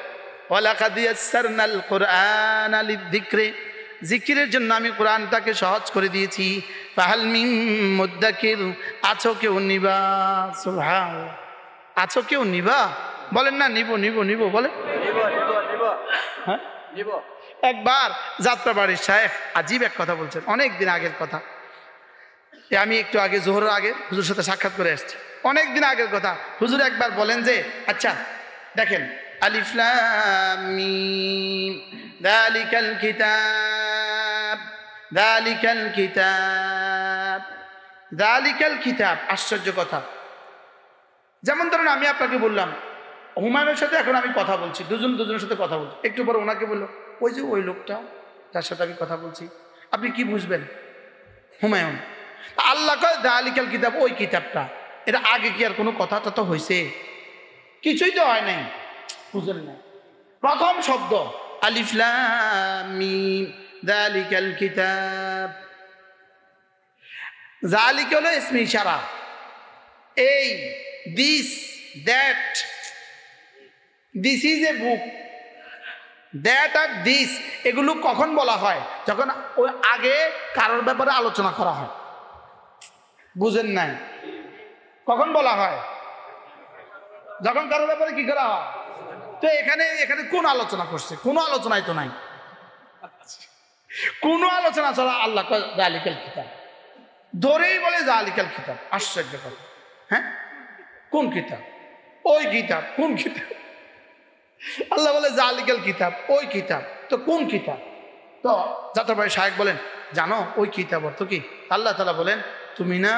ওয়ালাকাদ ইয়াসসারনাল কুরআনা লিযিকরি, জিকিরের জন্য আমি কোরআনটাকে সহজ করে দিয়েছি। ফাহাল মিন মুদ্দাকির, আছো কেউ নিবা? সুবহানাল্লাহ। আছো কেউ নিবা? বলেন না নিব নিব নিব, বলেন হ্যাঁ নিব। একবার যাত্রাবাড়ির শায়েখ আজীব এক কথা বলছেন, অনেক দিন আগের কথা, আমি একটু আগে জোহরের আগে হুজুর সাথে সাক্ষাৎ করে আসছি, অনেক দিন আগের কথা। হুজুর একবার বলেন যে, আচ্ছা দেখেন, আলিফ লাম মিম যালিকাল কিতাব যালিকাল কিতাব যালিকাল কিতাব। আশ্চর্য কথা, যেমন ধরুন আমি আপনাকে বললাম হুমায়ুনের সাথে এখন আমি কথা বলছি, দুজনের সাথে কথা বলছি, একটু পরে ওনাকে বললো ওই যে ওই লোকটা তার সাথে আমি কথা বলছি, আপনি কি বুঝবেন? হুমায়ুন। আল্লাহ কয় যালিকাল কিতাব, ওই কিতাবটা। এটা আগে কি আর কোনো কথা তো হয়েছে? কিছুই তো হয় নাই, বুঝলেন না? প্রথম শব্দ আলিফ লাম মিম যালিকাল কিতাব। যালিক হলো ইসমে ইশারা। এই, this, that, this is a book, that are this, এগুলো কখন বলা হয়? যখন ওই আগে কারোর ব্যাপারে আলোচনা করা হয়। বুঝেন নাই? কখন বলা হয়? যখন কারোর ব্যাপারে কি করা হয়। তো এখানে কোন আলোচনা করছে? কোনো আলোচনাই তো নাই, কোনো আলোচনা ছাড়া আল্লাহ যালিকাল কিতাব ধরেই বলে যালিকাল কিতাব। আশ্চর্য কথা। হ্যাঁ, কোন কিতাব? ওই কিতাব। কোন কিতাব? আল্লাহ বলে যালিকাল কিতাব, ওই কিতাব। তো কোন কিতাব? তো জাতর ভাই সাহেব বলেন, জানো ওই কিতাব অর্থ কি? আল্লাহ তাআলা বলেন, তুমি না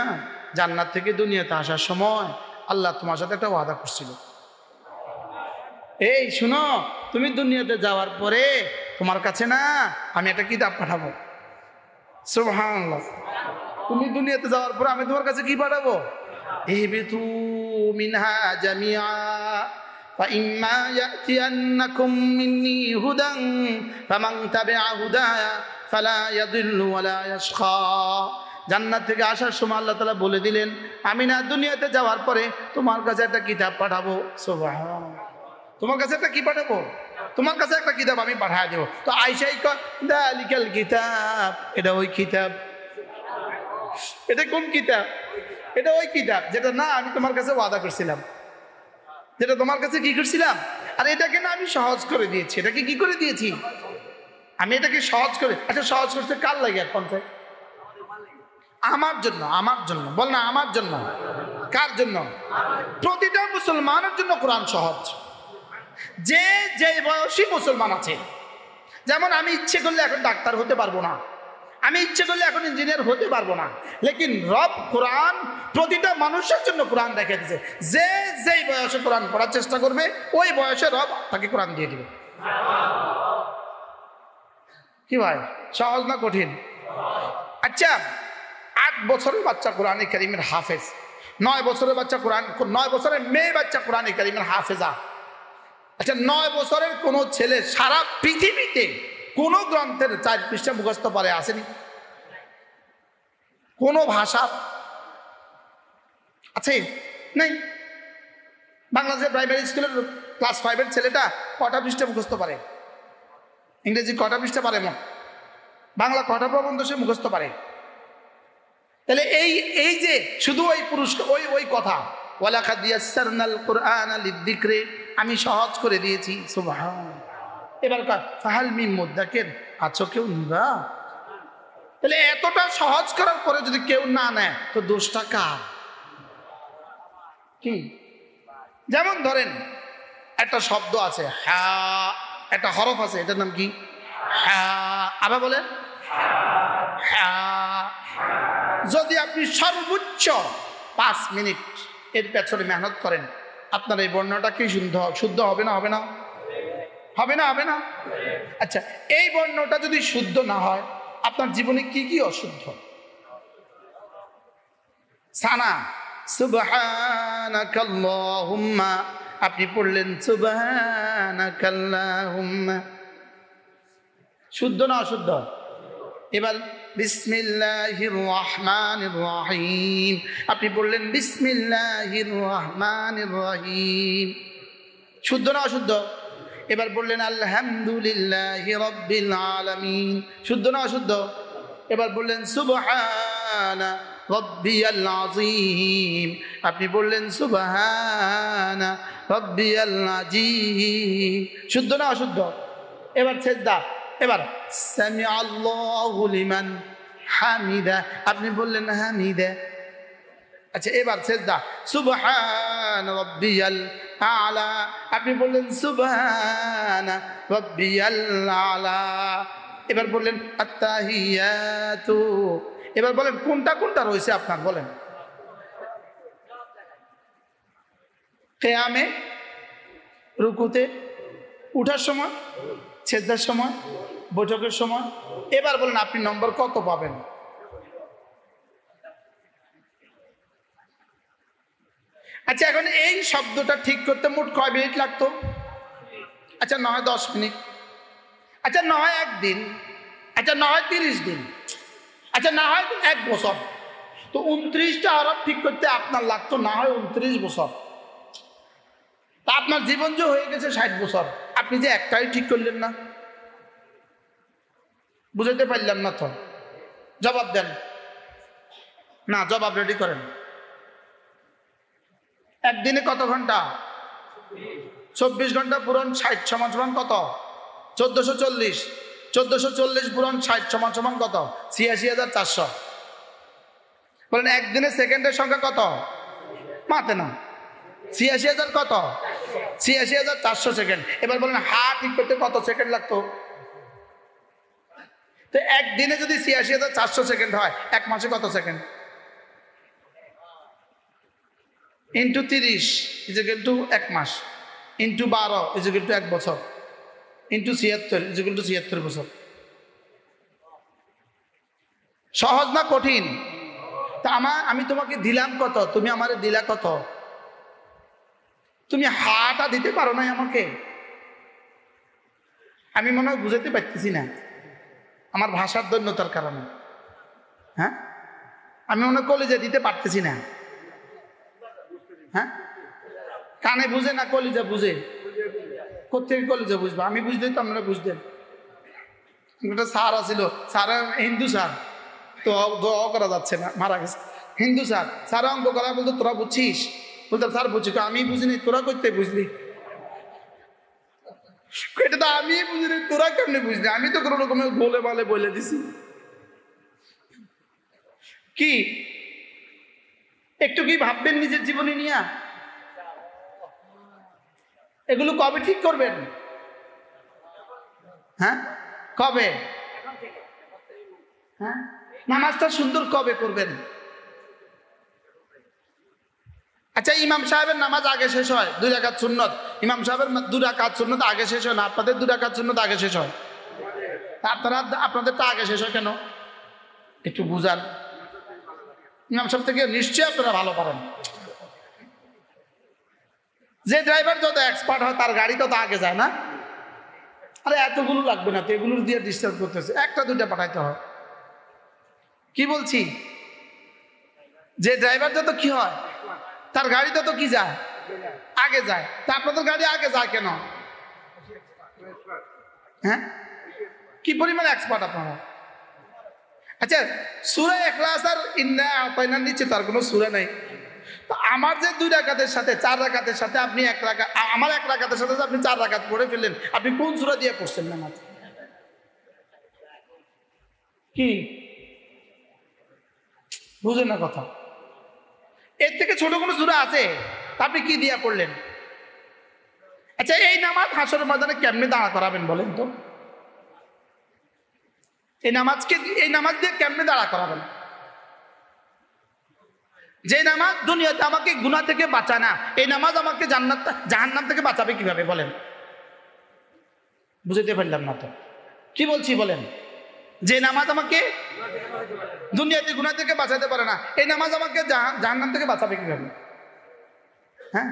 জান্নাত থেকে দুনিয়াতে আসার সময় আল্লাহ তোমার সাথে একটা ওয়াদা করছিল। এই শুনো, তুমি দুনিয়াতে যাওয়ার পরে তোমার কাছে না আমি একটা কিতাব পাঠাবো। সুবহানাল্লাহ। তুমি দুনিয়াতে যাওয়ার পরে আমি তোমার কাছে কি পাঠাবো? ইহবিতু মিনহা জামিআ فإما يأتينكم مني هدى فمن تبع هدايا فلا يضل ولا يشقى। জান্নাত থেকে আসার সময় আল্লাহ তাআলা বলে দিলেন, আমি না দুনিয়াতে যাওয়ার পরে তোমার কাছে একটা কিতাব পাঠাবো। সুবহানাল্লাহ। তোমার কাছে একটা কি পাঠাবো? তোমার কাছে একটা কিতাব আমি পাঠিয়ে দেব। তো আয়েশাই কয়, যালিকাল কিতাব, এটা ওই কিতাব। এটা কোন কিতাব? এটা ওই কিতাব যেটা না আমি তোমার কাছে ওয়াদা করছিলাম, যেটা তোমার কাছে কি করছিলাম। আর এটাকে না আমি সহজ করে দিয়েছি। এটাকে কি করে দিয়েছি? আমি এটাকে সহজ করে। আচ্ছা, সহজ করতে কার লাগে? এখন আমার জন্য। আমার জন্য বল না, আমার জন্য। কার জন্য? প্রতিটা মুসলমানের জন্য কোরআন সহজ। যে যে বয়সী মুসলমান আছে, যেমন আমি ইচ্ছে করলে এখন ডাক্তার হতে পারবো না, আমি ইচ্ছে করলে এখন ইঞ্জিনিয়ার হতে পারবো না, লেকিন রব কোরআন প্রতিটা মানুষের জন্য কোরআন রেখে দিয়েছে। যে যেই বয়সে কোরআন পড়ার চেষ্টা করবে ওই বয়সে রব তাকে কোরআন দিয়ে দিবে। কি ভাই, সহজ না কঠিন? আচ্ছা, 8 বছরের বাচ্চা কোরআন কারীমের হাফেজ, 9 বছরের বাচ্চা কোরআন, 9 বছরের মেয়ে বাচ্চা কোরআন কারীমের হাফেজা। আচ্ছা, 9 বছরের কোন ছেলে সারা পৃথিবীতে কোন গ্রন্থের 4 পৃষ্ঠা মুখস্থ পারে আসেনি? কোন ভাষা আছে? নাই। বাংলাদেশের প্রাইমারি স্কুলের ক্লাস 5-এর ছেলেটা কটা পৃষ্ঠা মুখস্থ পারে? ইংরেজি কটা পৃষ্ঠা পারে? বাংলা কটা প্রবন্ধ সে মুখস্থ পারে? তাহলে এই যে শুধু ওই পুরস্কার, ওই কথা, ওয়ালাকাদ ইয়াসসারনাল কুরআনা লিযিকরি, আমি সহজ করে দিয়েছি। সুবহানাল্লাহ। এবার ফাহাল মিন মুদ্দাকির, আছো কেউ নিবা? তাহলে এতটা সহজ করার পরে যদি কেউ না নেয় তো দোষটা কার? কি? যেমন ধরেন একটা শব্দ আছে হা, একটা হরফ আছে, এটার নাম কি? হা। আবার বলেন হা। যদি আপনি সর্বোচ্চ 5 মিনিট এর পেছনে মেহনত করেন, আপনার এই বর্ণটা কি শুদ্ধ হবে না? হবে না? হবে না? হবে না? আচ্ছা, এই বর্ণটা যদি শুদ্ধ না হয় আপনার জীবনে কি কি অশুদ্ধ? সানা, সুবহানাকাল্লাহুম্মা, আপনি পড়লেন সুবহানাকাল্লাহুম্মা, শুদ্ধ না অশুদ্ধ? এবার বিসমিল্লাহির রহমানির রহিম, আপনি বললেন বিসমিল্লাহির রহমানির রহিম, শুদ্ধ না অশুদ্ধ? এবার বললেন আলহামদুলিল্লাহি রাব্বিল আলামিন, শুদ্ধ না অশুদ্ধ? এবার বললেন সুবহানা রাব্বিয়াল আযীম, আপনি বললেন সুবহানা রাব্বিয়াল আযীম, শুদ্ধ না অশুদ্ধ? এবার সিজদা, এবার সামিআল্লাহু লিমান হামিদা, আপনি বললেন হামিদা। আচ্ছা, এবার সিজদা, সুবহান রাব্বিয়াল আলা, আপনি বললেন সুবহান রাব্বিয়াল আলা। এবার বললেন আত্তাহিয়াতু, এবার বলেন কোনটা কোনটা রয়েছে আপনার? বলেন। কিয়ামে, রুকুতে, উঠার সময়, সিজদার সময়, বৈঠকের সময়। এবার বলেন আপনি নম্বর কত পাবেন? আচ্ছা, এখন এই শব্দটা ঠিক করতে মোট কয় মিনিট লাগতো? আচ্ছা, না হয় 10 মিনিট, আচ্ছা না হয় একদিন, আচ্ছা না হয় 30 দিন, আচ্ছা না হয় 1 বছর, তো 29টা হরফ ঠিক করতে আপনার লাগতো না হয় 29 বছর। তা আপনার জীবন যে হয়ে গেছে 60 বছর, আপনি যে একটাই ঠিক করলেন না, বুঝাইতে পারলাম না তো? জবাব দেন না, জবাব রেডি করেন। একদিনে কত ঘন্টা? 24 ঘন্টা পূরণ 60 সমান সমান কত? 1440। 1440 পূরণ 60 সমান সমান কত? 86,400। বলেন একদিনে সেকেন্ডের সংখ্যা কত? মাতে না, 86,000 কত? 86,400 সেকেন্ড। এবার বলেন হা ঠিক করতে কত সেকেন্ড লাগতো? তো একদিনে যদি 86,400 সেকেন্ড হয়, 1 মাসে কত সেকেন্ড? ইন্টু 30 ইকুয়াল টু 1 মাস, ইন্টু 12 ইকুয়াল টু 1 বছর, ইন্টু 76 ইকুয়াল টু 76 বছর। সহজ না কঠিন? তা আমি তোমাকে দিলাম কত, তুমি আমারে দিলা কত? তুমি হাটা দিতে পারো নাই আমাকে। আমি মনে হয় বুঝাতে পারতেছি না আমার ভাষার দৈন্যতার কারণে। হ্যাঁ, আমি মনে কলিজা দিতে পারতেছি না। হ্যাঁ, কানে বুঝে না কলিজা বুঝে? কোথেকে কলিজা বুঝবো? আমি বুঝতেই তো আপনারা বুঝতেন। একটা স্যার আছিল, স্যার হিন্দু স্যার, তো দোয়া করা যাচ্ছে না, মারা গেছে। হিন্দু স্যার, স্যার অঙ্ক করা বলতো তোরা বুঝছিস? বলতাম স্যার বুঝছি। তো আমি বুঝিনি, তোরা করতে বুঝলি? এটা তো আমি বুঝিনি, তোরা কেমনি বুঝলি? আমি তো কোনো রকমের বলে বলে বলে দিছি। কি একটু কি ভাববেন নিজের জীবনে নিয়ে? এগুলো কবে ঠিক করবেন? হ্যাঁ, কবে? হ্যাঁ, নামাজটা সুন্দর কবে করবেন? আচ্ছা, ইমাম সাহেবের নামাজ আগে শেষ হয় 2 রাকাত সুন্নত। ইমাম সাহেবের 2 রাকাত সুন্নত আগে শেষ হয় না, আপনাদের 2 রাকাত সুন্নত আগে শেষ হয়। আপনাদেরটা আগে শেষ হয় কেন? একটু বুঝান। ইমাম সাহেব থেকে নিশ্চয়ই আপনারা ভালো পারেন। যে ড্রাইভার যত এক্সপার্ট হয় তার গাড়ি তত আগে যায় না? আরে এতগুলো লাগবে না তো, এগুলোর দিয়ে ডিস্টার্ব করতেছে, 1টা 2টা পাঠাইতে হয়। কি বলছি? যে ড্রাইভার যত কি হয় তার গাড়ি তত কি যায়? আগে যায়। তা আপনাদের গাড়ি আগে যায় কেন? হ্যাঁ, কি পরিমাণ এক্সপার্ট আপনারা? আচ্ছা, সূরা ইখলাস আর ইন্না আতাইনার নিচে তার কোনো সূরা নাই। তো আমার যে 2 রাকাতের সাথে 4 রাকাতের সাথে আপনি 1 রাকাত, আমার 1 রাকাতের সাথে আপনি 4 রাকাত পড়ে ফেললেন, আপনি কোন সূরা দিয়ে পড়ছেন নামাজ? কি বুঝেন না কথা? এর থেকে ছোট কোনো সূরা আছে? আপনি কি দিয়া পড়লেন? আচ্ছা, এই নামাজ হাসরের ময়দানে কেমনে দাঁড়া করাবেন বলেন তো? এই নামাজ দিয়ে কেমনে দাঁড়া করাবেন? যে নামাজ দুনিয়াতে আমাকে গুনাহ থেকে বাঁচায় না, এই নামাজ আমাকে জাহান্নাম থেকে বাঁচাবে কিভাবে বলেন? বুঝতে পারলাম না তো কি বলছি বলেন? যে নামাজ আমাকে দুনিয়াতে গুনাহ থেকে বাঁচাতে পারে না, এই নামাজ আমাকে জাহান্নাম থেকে বাঁচাবে কিভাবে? হ্যাঁ,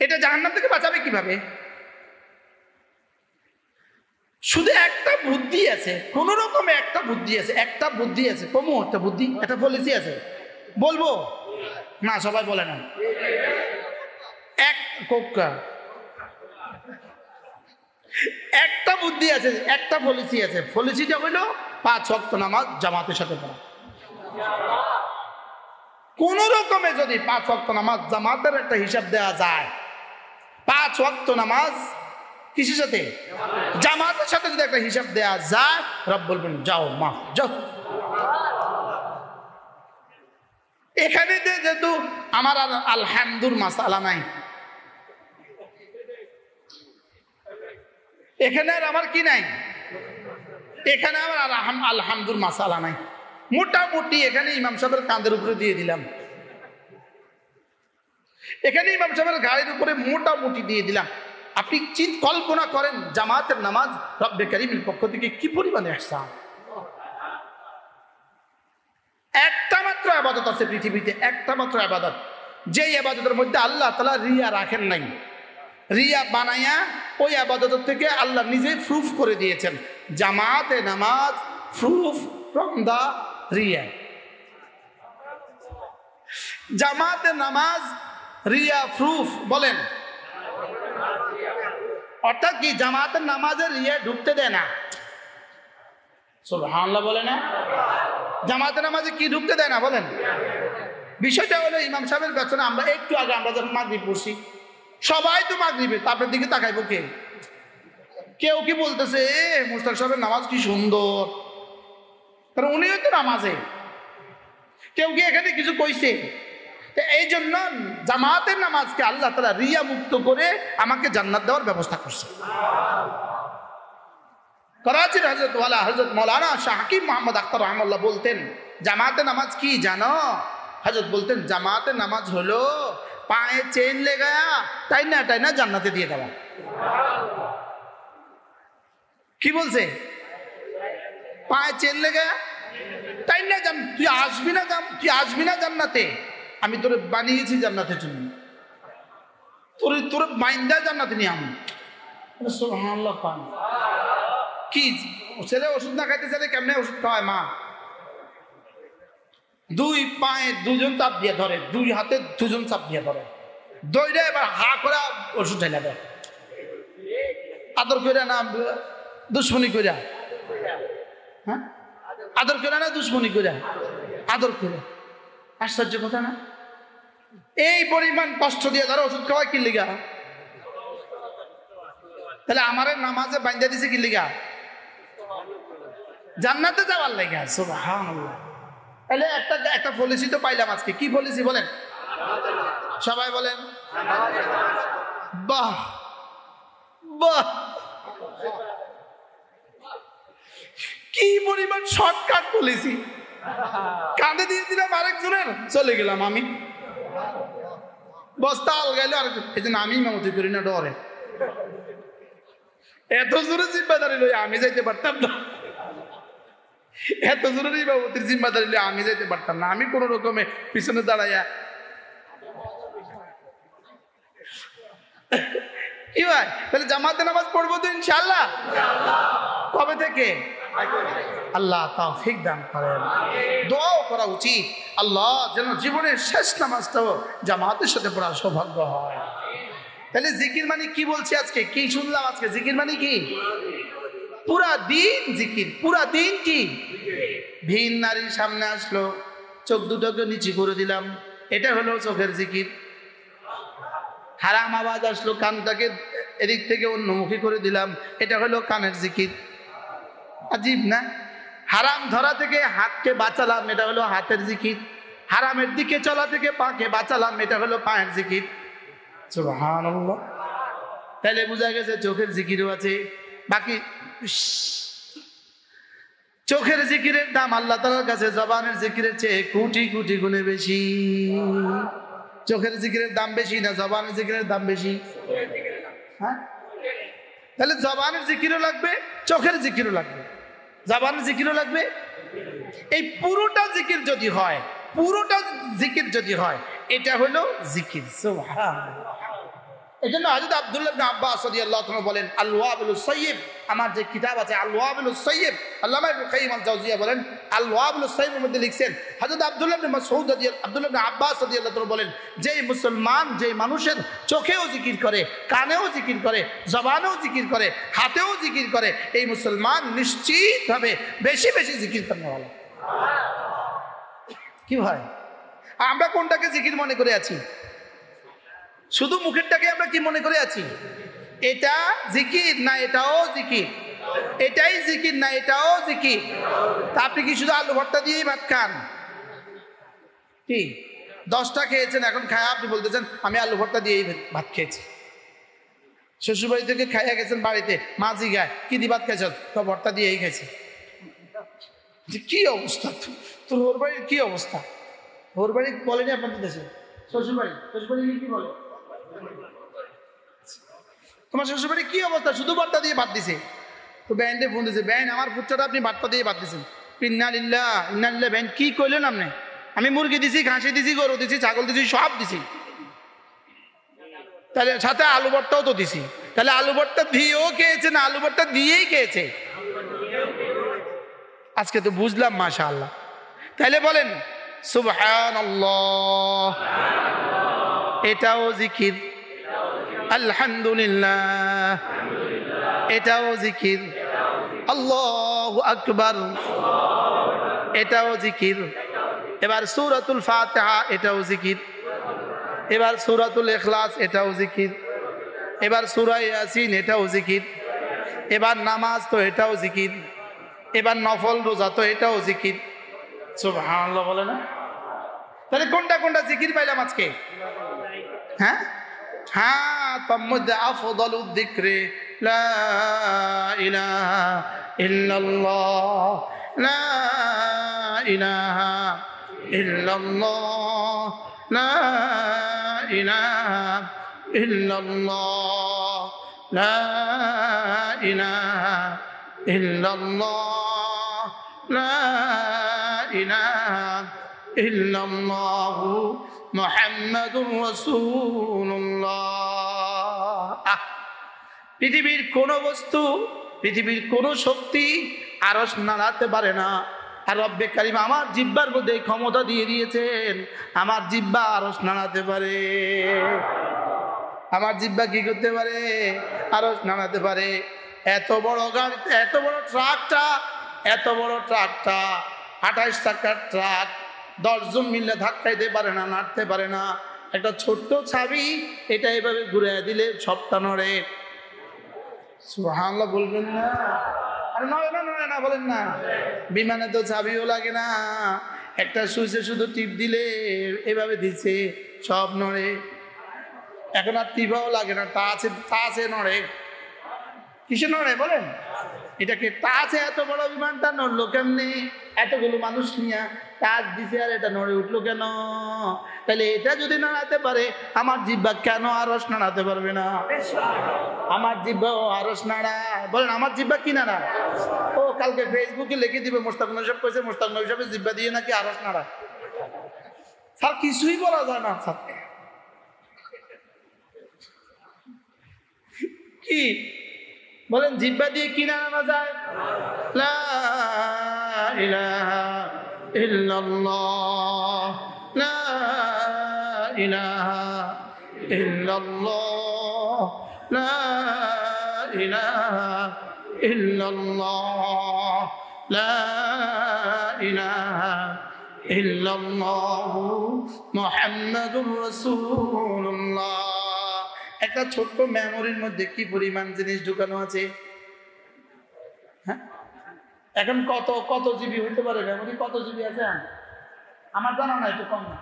এটা জাহান্নাম থেকে বাঁচাবে কিভাবে? শুধু একটা বুদ্ধি আছে, কোন রকমে একটা বুদ্ধি আছে, একটা বুদ্ধি আছে। কমু একটা বুদ্ধি, একটা পলিসি আছে, বলবো না? সবাই বলে না। একটা বুদ্ধি আছে, একটা পলিসি আছে। পলিসিটা হইল 5 ওয়াক্ত নামাজ জামাতের সাথে পড়া। কোন রকমে যদি 5 ওয়াক্ত নামাজ জামাতের একটা হিসাব দেওয়া যায়, 5 ওয়াক্ত নামাজ কিসের সাথে? জামাতের সাথে যদি একটা হিসাব দেওয়া যায়, রব বলবেন যাও মা যাও। এখানে যেহেতু আমার আর আলহামদুর মাসালা নাই, এখানে আর আমার কি নাই? এখানে আমার আলহামদুর মাসালা নাই। মোটামুটি এখানে ইমাম সাহেবের কাঁধের উপরে দিয়ে দিলাম, এখানে ইমাম সাহেবের গাড়ির উপরে মোটামুটি দিয়ে দিলাম। আপনি কল্পনা করেন জামাতের নামাজ রব্বে কারীমের পক্ষ থেকে কি পরিমাণে ইহসান। একটা মাত্র ইবাদত আছে পৃথিবীতে, একটা মাত্র ইবাদত, যে ইবাদতের মধ্যে আল্লাহ তাআলা রিয়া রাখেন নাই। রিয়া বানায়া ওই ইবাদত থেকে আল্লাহ নিজে প্রুফ করে দিয়েছেন। জামাতে নামাজ proof from the রিয়া। জামাতে নামাজ রিয়া প্রুফ বলেন, অর্থাৎ কি জামাতের নামাজে রিয়া ঢুকতে দেয় না। সুবহানাল্লাহ বলে না? জামাতের নামাজে কি ঢুকতে দেয় না বলেন? বিষয়টা হলো ইমাম সাহেবের পেছনে আমরা একটু আগে আমরা যখন মাগরিব পড়ছি, সবাই তো মাগরিবে, আপনার দিকে তাকাইবো কে? কেউ কি বলতেছে মুস্তাক সাহেবের নামাজ কি সুন্দর, কারণ উনিও তো নামাজে। কেউ কি এখানে কিছু কইছে? এই জন্য জামাতের নামাজকে আল্লাহ তাআলা রিয়া মুক্ত করে আমাকে জান্নাত দেওয়ার ব্যবস্থা করছে। করাচির হযরত ওয়ালা হযরত মাওলানা শাহ হাকিম মোহাম্মদ আখতার রহমাতুল্লাহ বলতেন, জামাতের নামাজ কি জানো? হযরত বলতেন জামাতের নামাজ হলো পায়ে চেন লাগায়া টাইনা টাইনা জান্নাতে দিয়ে দেওয়া। কি বলছে? পায়ে চেন লাগায়া টাইনা জান, তুই আসবি না জান্নাতে, আমি তোরে বানিয়েছি জান্নাতের জন্য, তোরে মাইন্দা জান্নাতে নিয়ে আমি। সুবহানাল্লাহ। পান কি ছেলে ওষুধ না খাইতে চাইলে কেমনে ওষুধ খাওয়ায় মা? দুই পায়ে দুজন চাপ দিয়ে ধরে, দুই হাতে দুজন চাপ দিয়ে ধরে, দইরে এবার হা করে ওষুধ ঢেলে দেয়। আদর করে না দুশ্মনী করে? হ্যাঁ, আদর করে না দুশ্মনী করে? আদর করে। আশ্চর্য কথা না? এই পরিমাণ কষ্ট দিয়ে ধরো ওষুধ খাওয়ায় কি লিগা? তাহলে আমার নামাজে বাইন্দা দিছে কি লিগা? জান্নাতে যাওয়ার লাগা। সুবহানাল্লাহ। তাহলে একটা পলিসি তো পাইলাম আজকে। কি পলিসি বলেন? সবাই বলেন বাহ বাহ। কি পরিমাণ শর্টকাট পলিসি! কাঁধে দিয়ে দিলাম আরেকজনের, চলে গেলাম আমি, বস্তা আলগাইলো আরেকজন। এই জন্য আমি ইমামতি করি না, ডরে। এত জোরে জিম্মাদারি লই আমি যাইতে পারতাম না, এত জোরে ইমামতির জিম্মাদারি লই আমি যাইতে পারতাম না। আমি কোন রকমে পিছনে দাঁড়াইয়া কি ভাই, তাহলে জামাতে নামাজ পড়বো তো ইনশাআল্লাহ। কবে থেকে? আল্লাহ তৌফিক দান করেন। দোয়া করা উচিত, আল্লাহ যেন জীবনের শেষ নামাজটাও জামাতের সাথে পড়ার সৌভাগ্য হয়। তাহলে জিকির মানে কি বলছি আজকে? কি শুনলাম আজকে? জিকির মানে কি? পুরা দিন জিকির, পুরা দিন কি? ভিন নারীর সামনে আসলো, চোখ দুটোকে নিচু করে দিলাম, এটা হলো চোখের জিকির। হারাম আওয়াজ আসলো, কানটাকে এদিক থেকে অন্যমুখী করে দিলাম, এটা হলো কানের জিকির। আজীব না? হারাম ধরা থেকে হাতকে বাঁচালাম, এটা হলো হাতের জিকির। হারামের দিকে চলা থেকে পাকে বাঁচালাম, এটা হলো পায়ের জিকির। সুবহানাল্লাহ। তাহলে বোঝা গেছে চোখের জিকিরও আছে। বাকি চোখের জিকিরের দাম আল্লাহ তাআলার কাছে জবানের জিকিরের চেয়ে কোটি কোটি গুণে বেশি। চোখের জিকিরের দাম বেশি না জবানের জিকিরের দাম বেশি? হ্যাঁ, তাহলে জবানের জিকিরও লাগবে, চোখের জিকিরও লাগবে, জবানের জিকিরও লাগবে। এই পুরোটা জিকির যদি হয়, পুরোটা জিকির যদি হয়, এটা হলো জিকির। সুবহানাল্লাহ। এজন্য হযরত আব্দুল্লাহ ইবনে আব্বাস রাদিয়াল্লাহু তাআলা বলেন, আল ওয়াবিলুস সাইয়্যিব, আমার যে কিতাব আছে আল ওয়াবিলুস সাইয়্যিব, আল্লামা ইবনে কাইয়িম আল জাওজিয়া বলেন আল ওয়াবিলুস সাইয়্যিবের মধ্যে লিখছেন, হযরত আব্দুল্লাহ ইবনে মাসউদ আব্দুল্লাহ ইবনে আব্বাস রাদিয়াল্লাহু তাআলা বলেন, যেই মুসলমান যেই মানুষের চোখেও জিকির করে, কানেও জিকির করে, জবানেও জিকির করে, হাতেও জিকির করে, এই মুসলমান নিশ্চিতভাবে বেশি বেশি জিকির করতে হবে। কি ভাই, আমরা কোনটাকে জিকির মনে করে আছি? শুধু মুখেরটাকে আমরা কি মনে করে আছি? এটা জিকির না এটাও জিকির, এটাই জিকির না এটাও জিকির। তা আপনি কি শুধু আলু ভর্তা দিয়েই ভাত খান? কি 10টা খেয়েছেন, এখন খায় আপনি বলতেছেন আমি আলু ভর্তা দিয়েই ভাত খেয়েছি। শ্বশুরবাড়ি থেকে খাইয়া গেছেন, বাড়িতে মা জিগায় কি দিয়ে ভাত খাইছ? তো ভর্তা দিয়েই খাইছি। কি অবস্থা তোর? ওর বাড়ির কি অবস্থা? ওর বাড়ি বলেনি আপনাদের দেশে? শ্বশুরবাড়ি কি বলে? তোমার শ্বশুরবাড়ি কি অবস্থা? শুধু ভর্তা দিয়ে ভাত দিছে। তো ব্যান্ডে ফোন দিছে, ব্যান্ড আমার ফুটছাটা আপনি ভর্তা দিয়ে ভাত দিছেন। ইন্না লিল্লাহ ইন্না লিল্লাহ। ব্যান্ড কি কইলেন আপনি? আমি মুরগি দিছি, ঘাসি দিছি, গরু দিছি, ছাগল দিছি, সব দিছি, তাহলে সাথে আলু ভর্তাও তো দিছি। তাহলে আলু ভর্তা দিয়েও খেয়েছে না আলু ভর্তা দিয়েই খেয়েছে? আজকে তো বুঝলাম মাশাআল্লাহ। তাহলে বলেন সুবহানাল্লাহ, এটাও জিকির। আলহামদুলিল্লাহ, এটাও জিকির। আল্লাহু আকবার, এটাও জিকির। এবার সূরাতুল ফাতিহা, এটাও জিকির। এবার সূরাতুল ইখলাস, এটাও জিকির। এবার সূরা ইয়াসিন, এটাও জিকির। এবার নামাজ তো এটাও জিকির। এবার নফল রোজা তো এটাও জিকির। সুবহানাল্লাহ বলে না? তাহলে কোনটা কোনটা জিকির পাইলাম আজকে? হ্যাঁ হ্যাঁ, তার মধ্যে আফদালুদ যিকরি লা ইলাহা ইল্লাল্লাহ, লা ইলাহা ইল্লাল্লাহ, লা ইলাহা ইল্লাল্লাহ, লা ইলাহা ইল্লাল্লাহ, লা ইলাহা ইল্লাল্লাহ মুহাম্মাদুর রাসূলুল্লাহ। পৃথিবীর কোন বস্তু, পৃথিবীর কোন শক্তি আরশ নাড়াতে পারে না। আর রব্বে কারীম আমার জিহ্বার মধ্যে ক্ষমতা দিয়ে দিয়েছেন, আমার জিহ্বা আরশ নাড়াতে পারে। আমার জিহ্বা কি করতে পারে? আরশ নাড়াতে পারে। এত বড় গাড়ি, এত বড় ট্রাকটা, এত বড় ট্রাকটা 28 চাকার ট্রাক, 10 জন মিলে ধাক্কাইতে পারে না, নাড়তে পারে না। একটা ছোট্ট চাবি, এটা এভাবে ঘুরে দিলে সবটা নড়ে। সুবহানাল্লাহ বলবেন না? আর নড়ে না, নড়ে না বলেন না? বিমানে তো চাবিও লাগে না, একটা সুইচে শুধু টিপ দিলে এভাবে দিচ্ছে, সব নড়ে। এখন আর টিপাও লাগে না, টাচে নড়ে। কিসে নড়ে বলেন? এটাকে টাচে, এত বড় বিমানটা নড়লো কেমনি? এতগুলো মানুষ নিয়ে টাচ দিছে আর এটা নড়ে উঠলো কেন? তাহলে এটা যদি নাড়াতে পারে, আমার জিহ্বা কেন আরশ নাড়াতে পারবে না? আমার জিহ্বাও আরশ নাড়ায়। বলেন আমার জিহ্বা কি নাড়ায়? ও কালকে ফেসবুকে লিখে দিবে মোস্তাক নবী সাহেব কইছে, মোস্তাক নবী সাহেবের জিহ্বা দিয়ে নাকি আরশ নাড়ায়। স্যার কিছুই বলা যায় না স্যার। কি বলেন? জিহ্বা দিয়ে কি নাড়ানো যায়? লা ইলাহা ইল্লাল্লাহ, লা ইলাহা ইল্লাল্লাহ, লা ইলাহা ইল্লাল্লাহ, লা ইলাহা ইল্লাল্লাহ মুহাম্মাদুর রাসূলুল্লাহ। একটা ছোট্ট মেমোরির মধ্যে কি পরিমাণ জিনিস ঢুকানো আছে। হ্যাঁ, এখন কত কত জিবি হইতে পারে মেমোরি? কত জিবি আছে আমার জানা নাই, একটু কম না,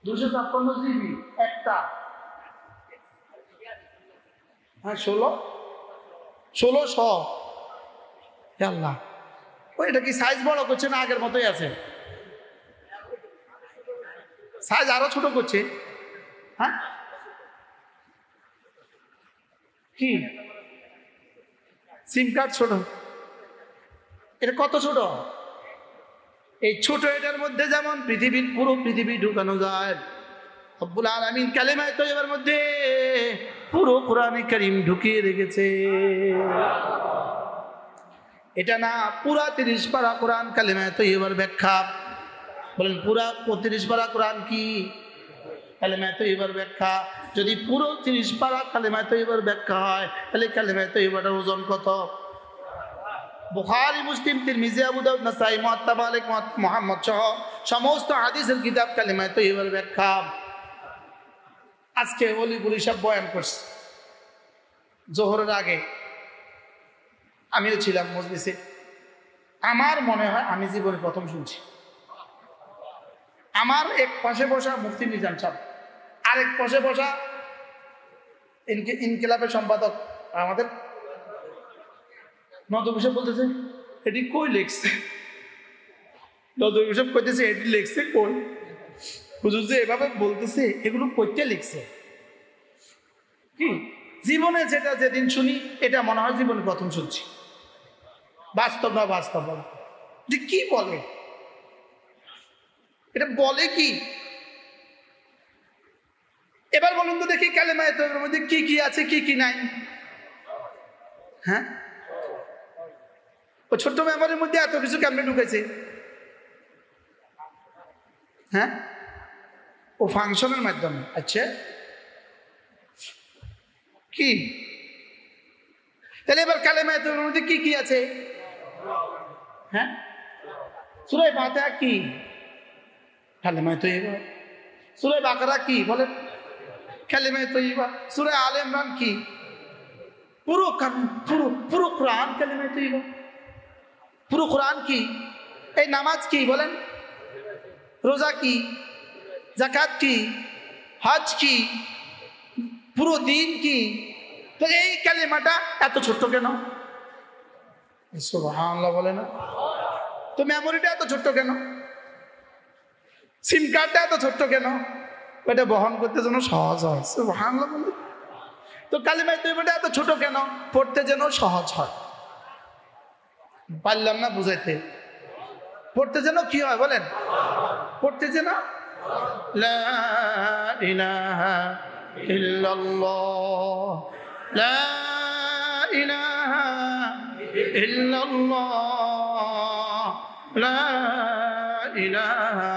256 জিবি একটা। হ্যাঁ 1600। আল্লাহ, ওইটা কি সাইজ বড় করছে না আগের মতোই আছে? সাইজ আরো ছোট করছে। হ্যাঁ কি সিম কার্ড ছোট? এটা কত ছোট? এই ছোট এটার মধ্যে যেমন পৃথিবীর পুরো পৃথিবী ঢুকানো যায়। রব্বুল আলামিন কালিমায়ে তয়্যিবার মধ্যে পুরো কোরআনে কারীম ঢুকিয়ে রেখেছে। এটা না পুরা 30 পারা কোরআন কালিমায়ে তয়্যিবার ব্যাখ্যা। বলেন পুরা 30 পারা কোরআন কি? কালিমায়ে তয়্যিবার ব্যাখ্যা। যদি পুরো 30 পারা কালিমায়ে তয়্যিবার ব্যাখ্যা হয়, তাহলে কালিমায়ে তয়্যিবাটার ওজন কত? বুখারী, মুসলিম, তিরমিজি, আবু দাউদ, নাসাঈ, মুওয়াত্তা মালিক, মুহাম্মদ সহ সমস্ত হাদিসের কিতাব কালিমায়ে তয়্যিবার ব্যাখ্যা। আজকে অলিগুলি সব বয়ান করছে। জোহরের আগে আমিও ছিলাম মজলিসে। আমার মনে হয় আমি জীবনে প্রথম শুনছি। আমার এক পাশে বসা মুফতি মিজান সাহেব, আরেক পাশে বসা ইনকিলাবের সম্পাদক আমাদের নদম সাহেব বলতেছে, এটি কই লেখছে? নদম সাহেব কইতেছে এটি লেখছে কই? হুজুর যে এভাবে বলতেছে, এগুলো কইতে লিখছে কি? জীবনে যেটা যেদিন শুনি, এটা মনে হয় জীবনে প্রথম শুনছি। বাস্তব না বাস্তব যে কি বলে, এটা বলে কি? এবার বলুন তো দেখি কালেমায়ে তয়্যিবার মধ্যে কি কি আছে, কি কি নাই? হ্যাঁ ও ছোট্ট মেমোরির মধ্যে এত কিছু কেমনে ঢুকেছে? হ্যাঁ, ও ফাংশনের মাধ্যমে। আচ্ছা কি তাহলে এবার কালেমা তৈয়বার মধ্যে কি কি আছে? হ্যাঁ, সূরা ফাতিহা কি? কালেমা তৈয়বা। সূরা বাকারা কি বলেন? কালেমা তৈয়বা। সূরা আলে ইমরান কি? পুরো পুরো কোরআন কালেমা তৈয়বা। পুরো কোরআন কি? এই নামাজ কি বলেন? রোজা কি? যাকাত কি? হজ কি? পুরো দিন কি? তো এই কালেমাটা এত ছোট্ট কেন? সুবহানাল্লাহ বলে না? তো মেমোরিটা এত ছোট্ট কেন? সিম কার্ডটা এত ছোট্ট কেন? এটা বহন করতে যেন সহজ হয়। সুবহানাল্লাহ বলে। তো কালেমা তৈয়বাটা এত ছোট কেন? পড়তে যেন সহজ হয়। পারলাম না বুঝাইতে। পড়তে যেন কি হয় বলেন? পড়তে যেন লা ইলাহা ইল্লাল্লাহ, লা ইলাহা ইল্লাল্লাহ, লা ইলাহা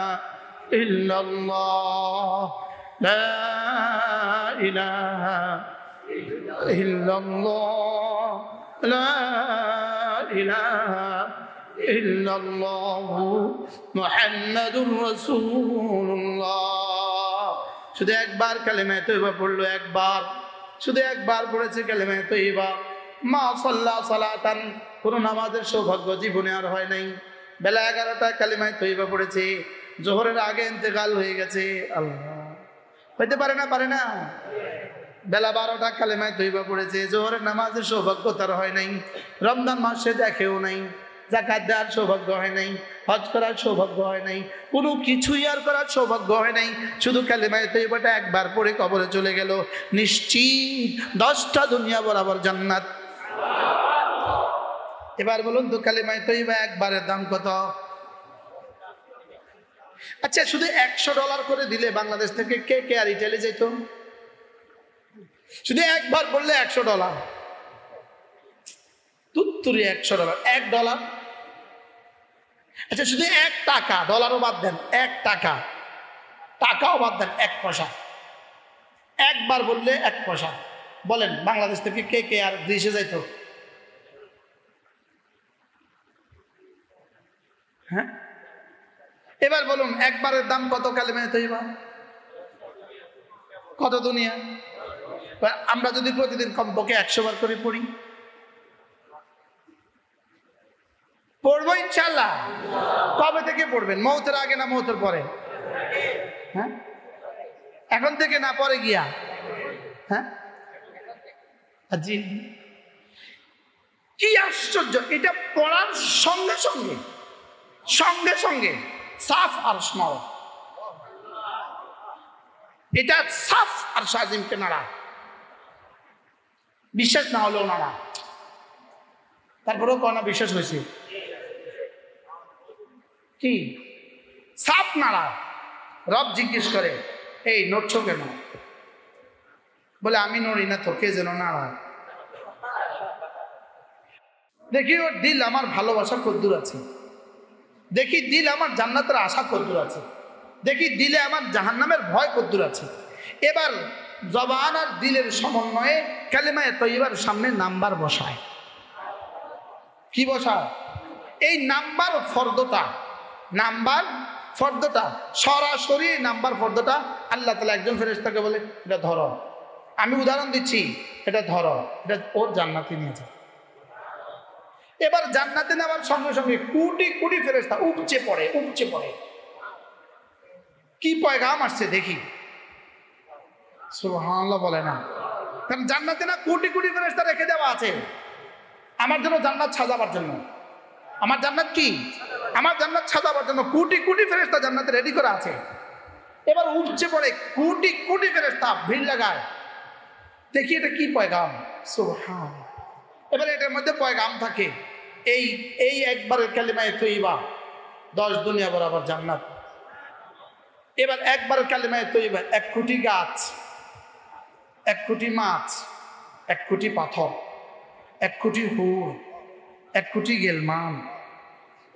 ইল্লাল্লাহ, লা ইলাহা ইল্লাল্লাহ, লা ইলাহা ইল্লাল্লাহু মুহাম্মাদুর রাসূলুল্লাহ। শুধু একবার কালেমা তৈয়বা পড়লো, একবার, শুধু একবার পড়েছে কালেমা তৈয়বা। মা সাল্লা সালাতান, কোনো নামাজের সৌভাগ্য জীবনে আর হয় নাই। বেলা 11টা কালেমা তৈয়বা পড়েছে, জোহরের আগে ইন্তেকাল হয়ে গেছে। আল্লাহ, হইতে পারে না? পারে না? বেলা 12টা কালেমা তৈয়বা পড়েছে, জোহরের নামাজের সৌভাগ্য তার হয় নাই। রমজান মাসে দেখেও নাই, যাকাত দেওয়ার সৌভাগ্য হয় নাই, হজ করার সৌভাগ্য হয় নাই, কোনো কিছুই আর করার সৌভাগ্য হয় নাই। শুধু কালেমা তৈয়বাটা একবার পড়ে কবরে চলে গেল, নিশ্চিত 10টা দুনিয়া বরাবর জান্নাত। এবার বলুন তো কালেমা তৈয়বা একবারের দাম কত? আচ্ছা, শুধু $100 করে দিলে বাংলাদেশ থেকে কে কে আর ইটালি যেত? শুধু একবার বললে $100। তুত্তুরি $100, $1। আচ্ছা, শুধু $1, ডলারও বাদ দেন, $1, টাকাও বাদ দেন, 1 পয়সা। একবার বললে 1 পয়সা। বলেন বাংলাদেশ থেকে কে কে আর দেশে যাইত? হ্যাঁ, এবার বলুন একবারের দাম কত কালেমা তৈয়বা? কত দুনিয়া? আমরা যদি প্রতিদিন কমপক্ষে 100 বার করে পড়ি, পড়বো ইনশাআল্লাহ। কবে থেকে পড়বেন? মৌতের আগে না মৌতের পরে? হ্যাঁ, এখন থেকে না পরে গিয়া? হ্যাঁ, জি। কি আশ্চর্য! এটা পড়ার সঙ্গে সঙ্গে সঙ্গে সঙ্গে সাফ আর স্মরণ, এটা সাফ আর সাজিমকে নাড়ায়। বিশ্বাস না হলেও নাড়া, তারপরেও কনা বিশ্বাস হয়েছে কি? সাফ নাড়া। রব জিজ্ঞেস করে, এই নড়ছ কেন? বলে আমি নড়ি না তো, কে যেন নাড়ায়। দেখি ওর দিল আমার ভালোবাসা কদ্দুর আছে, দেখি দিল আমার জান্নাতের আশা কদ্দুর আছে, দেখি দিলে আমার জাহান্নামের ভয় কদ্দুর আছে। এবার জবান আর দিলের সমন্বয়ে কালেমা তৈয়বার সামনে নাম্বার বসায়। কি বসায়? এই নাম্বার ফর্দটা সরাসরি নাম্বার ফর্দটা আল্লাহ তাআলা একজন ফেরেশতাকে বলে, এটা ধরো। আমি উদাহরণ দিচ্ছি, এটা ধরো, এটা ওর জান্নাতে নিয়ে যাও। এবার জান্নাতে নেওয়ার সঙ্গে সঙ্গে কোটি কোটি ফেরেশতা উপচে পড়ে। কি পয়গাম আসছে দেখি। সুবহানাল্লাহ বলে না? কারণ জান্নাতে না কোটি কোটি ফেরেশতা রেখে দেওয়া আছে আমার জন্য, জান্নাত সাজাবার জন্য। আমার জান্নাত কি? আমার জান্নাত সাজাবার জন্য কোটি কোটি ফেরেশতা জান্নাতে রেডি করা আছে। এবার উপচে পড়ে কোটি কোটি ফেরেশতা, ভিড় লাগায়, দেখি এটা কি পয়গাম। সুবহানাল্লাহ। এবার এটার মধ্যে পয়গাম থাকে, এই একবারের কালেমা তৈয়বা 10 দুনিয়া বরাবর জান্নাত। এবার একবারের কালেমা তৈয়বা 1 কোটি গাছ, 1 কোটি মাছ, 1 কোটি পাথর, 1 কোটি হুর, 1 কোটি গেলমান।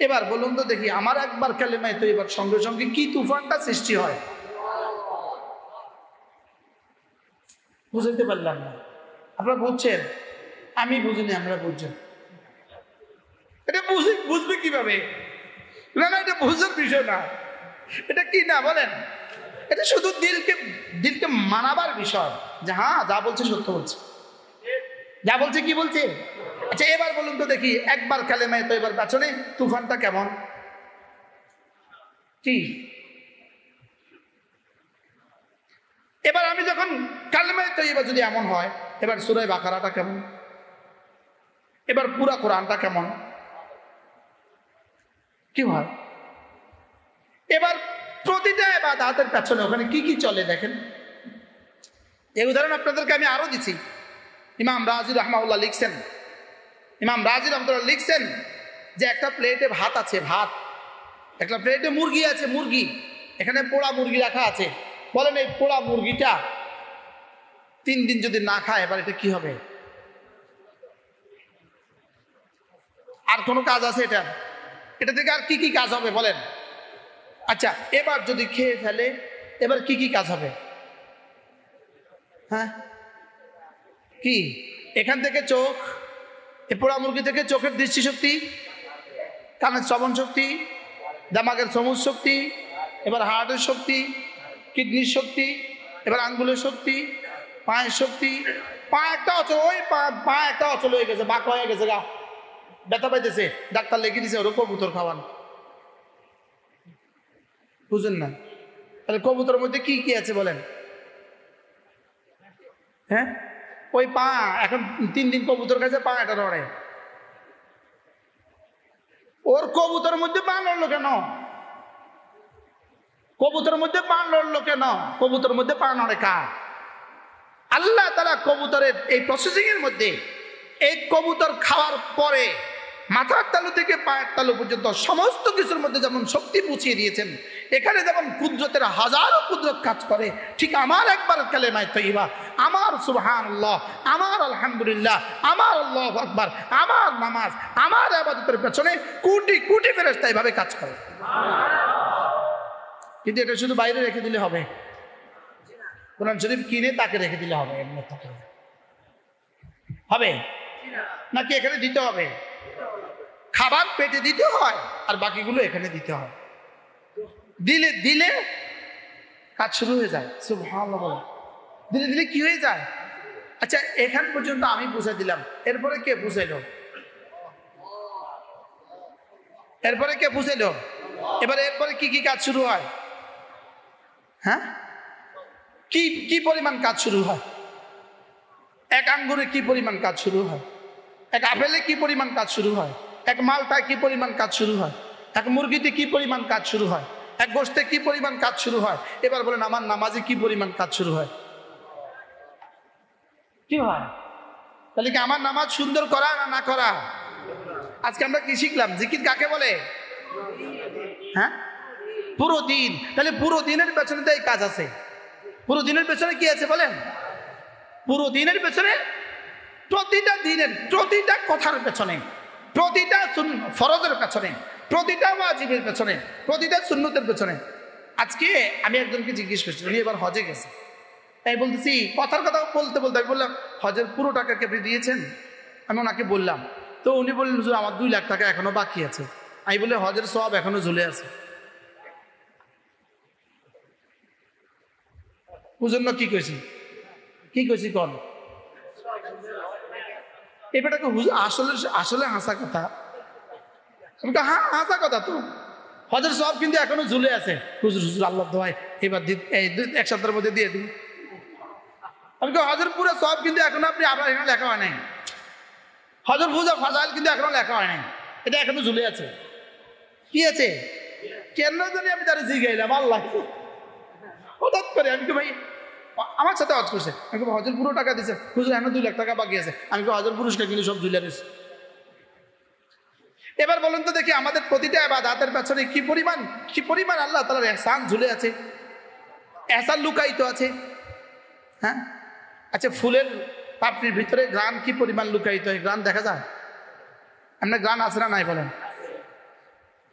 এবার বলুন তো দেখি, আমার একবার কালেমায়ে তয়্যিবার সঙ্গে সঙ্গে কি তুফানটা সৃষ্টি হয়? বুঝতে পারলাম না। আপনারা বুঝছেন? আমি বুঝিনি, আমরা বুঝছেন। এটা বুঝবে কিভাবে? না না, এটা বুঝার বিষয় না। এটা কি না বলেন, এটা শুধু দিলকে মানাবার বিষয় যে হ্যাঁ যা বলছে সত্য বলছে, যা বলছে কি বলছে। আচ্ছা এবার বলুন তো দেখি, একবার কালেমায়ে তয়্যিবার পেছনে তুফানটা কেমন? কি এবার আমি যখন কালেমায়ে তয়্যিবা যদি এমন হয়, এবার সূরা বাকারাটা কেমন? এবার পুরা কোরআনটা কেমন? কি হয়? এবার প্রতিটা ইবাদতের পেছনে ওখানে কি কি চলে দেখেন। এই উদাহরণ আপনাদেরকে আমি আরো দিচ্ছি। ইমাম রাজি রাহমাহুল্লাহ লিখছেন, ইমাম রাজি রাহমাহুল্লাহ লিখছেন যে একটা প্লেটে ভাত আছে, ভাত, একটা প্লেটে মুরগি আছে, মুরগি, এখানে পোড়া মুরগি রাখা আছে। বলেন এই পোড়া মুরগিটা 3 দিন যদি না খায়, এবার এটা কি হবে? আর কোনো কাজ আছে এটা থেকে আর কি কি কাজ হবে বলেন? আচ্ছা এবার যদি খেয়ে ফেলে, এবার কি কি কাজ হবে? হ্যাঁ কি? এখান থেকে চোখ, এই পোড়া মুরগি থেকে চোখের দৃষ্টিশক্তি, কানের শ্রবণ শক্তি, দামাগের সমুজ শক্তি, এবার হার্টের শক্তি, কিডনির শক্তি, এবার আঙ্গুলের শক্তি, পায়ের শক্তি। পা একটা অচল, ওই পা একটা অচল হয়ে গেছে, বাঁক হয়ে গেছে, গা ব্যথা পাইতেছে, ডাক্তার লিখে দিছে ওর কবুতর খাওয়ান। বুঝেন না? তাহলে কবুতরের মধ্যে কি কি আছে বলেন? হ্যাঁ ওই পা, এখন 3 দিন কবুতর খাইছে, পা এটা নড়ে। ওর কবুতরের মধ্যে পা নড়লো কেন? কবুতরের মধ্যে পা নড়লো কেন? কবুতরের মধ্যে পা নড়ে কার? আল্লাহ তাআলা কবুতরের এই প্রসেসিং এর মধ্যে, এই কবুতর খাওয়ার পরে মাথার তালু থেকে পায়ের তালু পর্যন্ত সমস্ত কিছুর মধ্যে যেমন শক্তি পৌঁছিয়ে দিয়েছেন, এখানে যেমন কুদরতের হাজারো কুদরত কাজ করে, ঠিক আমার একবার কালেমায়ে তয়্যিবা, আমার সুবহানাল্লাহ, আমার আলহামদুলিল্লাহ, আমার আল্লাহু আকবার, আমার নামাজ, আমার ইবাদতের পেছনে কোটি কোটি ফেরেশতা এইভাবে কাজ করে। কিন্তু এটা শুধু বাইরে রেখে দিলে হবে? কোরআন শরীফ কিনে তাকে রেখে দিলে হবে? হবে নাকি এখানে দিতে হবে? খাবার পেটে দিতে হয় আর বাকিগুলো এখানে দিতে হয়। দিলে দিলে কাজ শুরু হয়ে যায়। সুবহানাল্লাহ, দিলে দিলে কি হয়ে যায়? আচ্ছা এখান পর্যন্ত আমি বুঝে দিলাম, এরপরে কে বুঝাইল? এরপরে কে বুঝাইল? এরপরে কি কি কাজ শুরু হয়? হ্যাঁ কি কি পরিমাণ কাজ শুরু হয়? এক আঙ্গুরে কি পরিমাণ কাজ শুরু হয়? এক আপেলে কি পরিমাণ কাজ শুরু হয়? এক মালটায় কি পরিমাণ কাজ শুরু হয়? এক মুরগিতে কি পরিমাণ কাজ শুরু হয়? এক গোশতে কি পরিমাণ কাজ শুরু হয়? এবার বলেন আমার নামাজে কি পরিমাণ কাজ শুরু হয়? কি হয়? তাহলে কি আমার নামাজ সুন্দর করা না না করা? আজকে আমরা কি শিখলাম? জিকির কাকে বলে? হ্যাঁ পুরো দিন। তাহলে পুরো দিনের পেছনে তো এই কাজ আছে। পুরো দিনের পেছনে কি আছে বলেন? পুরো দিনের পেছনে, প্রতিটা দিনের প্রতিটা কথার পেছনে, প্রতিটা ফরজের পেছনে, প্রতিটা ওয়াজিবের পেছনে, প্রতিটা সুন্নতের পেছনে। আজকে আমি একজনকে জিজ্ঞেস করছি, উনি এবার হজে গেছে। তাই বলতেছি, কথার কথা বলতে বলতে আমি বললাম হজের পুরো টাকা কি আপনি দিয়েছেন? আমি ওনাকে বললাম, তো উনি বললেন হুজুর আমার 2 লাখ টাকা এখনো বাকি আছে। আমি বলে হজের সওয়াব এখনো ঝুলে আছে। বুঝুন না কি কইছি? কি কইছি কোন? এবারটাকে আসলে আসলে হাসা কথা। আমি তো হ্যাঁ হাসা কথা তো। হজের সওয়াব কিন্তু এখনো ঝুলে আছে। হুজুর হুজুর আল্লাহ দোয়ায় এবার এই 1 সপ্তাহের মধ্যে দিয়ে দিন। আমি হজের পুরো সওয়াব কিন্তু এখনো আপনি আবার এখানে লেখা হয় নাই। হজর পূজা ফাজাইল কিন্তু এখনো লেখা হয় নাই, এটা এখনো ঝুলে আছে। কি আছে? কেন জানি আমি তারা জিগাইলাম, আল্লাহ হঠাৎ করে আমি ভাই আমার সাথে হজ করছে, আমি হজের পুরো টাকা দিচ্ছে, হুজুর এখন 2 লাখ টাকা বাকি আছে। আমি হজের পুরস্কার কিন্তু সব ঝুলে রয়েছে। এবার বলুন তো দেখি আমাদের প্রতিটা ইবাদতের পেছনে কি পরিমাণ আল্লাহ তাআলার ইহসান ঝুলে আছে, ইহসান লুকায়িত আছে। হ্যাঁ আচ্ছা ফুলের পাপড়ির ভিতরে গ্রান কি পরিমাণ লুকায়িত হয়? গ্রান দেখা যায়? আপনার গান আছে না নাই বলেন?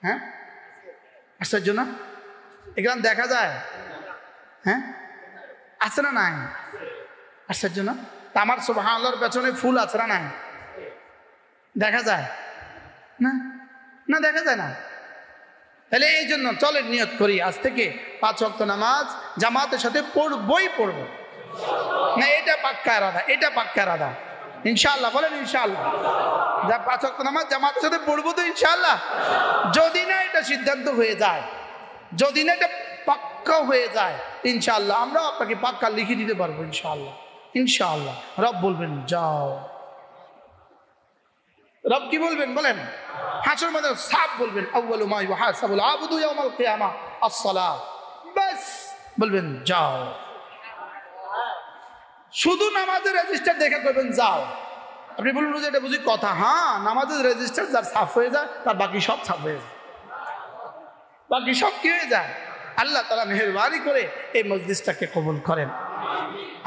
হ্যাঁ, আশ্চর্য না? এই গান দেখা যায়? হ্যাঁ, আছে না নাই? আশ্চর্য না? তা আমার সুবহানাল্লাহর পেছনে ফুল আছে না নাই? দেখা যায় না? না, দেখা যায় না। তাহলে এই জন্য চলেন নিয়ত করি আজ থেকে 5 ওয়াক্ত নামাজ জামাতের সাথে পড়বই পড়বো। না, এটা পাক্কা ইরাদা, এটা পাক্কা ইরাদা ইনশাআল্লাহ। বলেন ইনশাআল্লাহ। যা 5 ওয়াক্ত নামাজ জামাতের সাথে পড়বো তো ইনশাআল্লাহ। যদি না এটা সিদ্ধান্ত হয়ে যায়, যদি না এটা পাক্কা হয়ে যায়, ইনশাআল্লাহ আমরা আপনাকে পাক্কা লিখে দিতে পারবো ইনশাআল্লাহ। ইনশাআল্লাহ। রব বলবেন যাও। রব কি বলবেন বলেন? হাসর ময়দানে সাফ বলবেন, আউয়ালু মা ইউহাসাবুল আবদু ইয়াউমাল কিয়ামা আস-সালাত। বাস বলবেন যাও। শুধু নামাজের রেজিস্টার দেখে করবেন যাও। আপনি বলুন যে এটা বুঝি কথা? হ্যাঁ, নামাজের রেজিস্টার যার সাফ হয়ে যায় তার বাকি সব সাফ হয়ে যায়। বাকি সব কি হয়ে যায়? আল্লাহ তাআলা মেহেরবানি করে এই মজলিসটাকে কবুল করেন।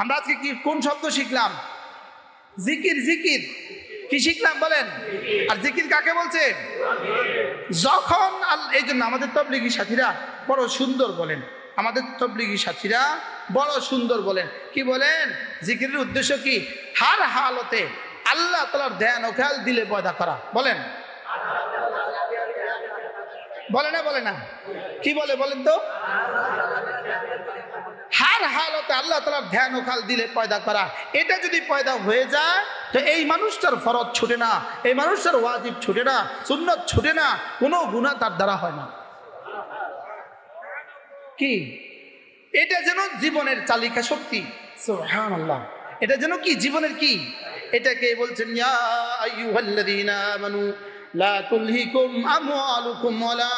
আমরা আজকে কি কোন শব্দ শিখলাম? জিকির। জিকির কি শিখলাম বলেন? আর জিকির কাকে বলছে? যখন এই জন্য আমাদের তাবলীগী সাথীরা বড় সুন্দর বলেন, আমাদের তাবলীগী সাথীরা বড় সুন্দর বলেন। কি বলেন? জিকিরের উদ্দেশ্য কি? হার হালতে আল্লাহ তাআলার ধ্যান ও খেয়াল দিলে পয়দা করা। বলেন, বলে না? বলে না? কি বলে বলেন তো? হার হালতে আল্লাহ তাআলার ধ্যান ও খেয়াল দিলে পয়দা করা। এটা যদি পয়দা হয়ে যায় তো এই মানুষটার ফরজ ছুটে না, এই মানুষটার ওয়াজিব ছুটে না, সুন্নত ছুটে না, কোনো গুনাহ তার দ্বারা হয় না। কি এটা যেন জীবনের চালিকা শক্তি। সুবহানাল্লাহ। এটা যেন কি জীবনের কি? এটাকে বলছেন ইয়া আইয়ুহাল্লাযীনা আমানু লা তুলহিকুম আমওয়ালুকুম ওয়ালা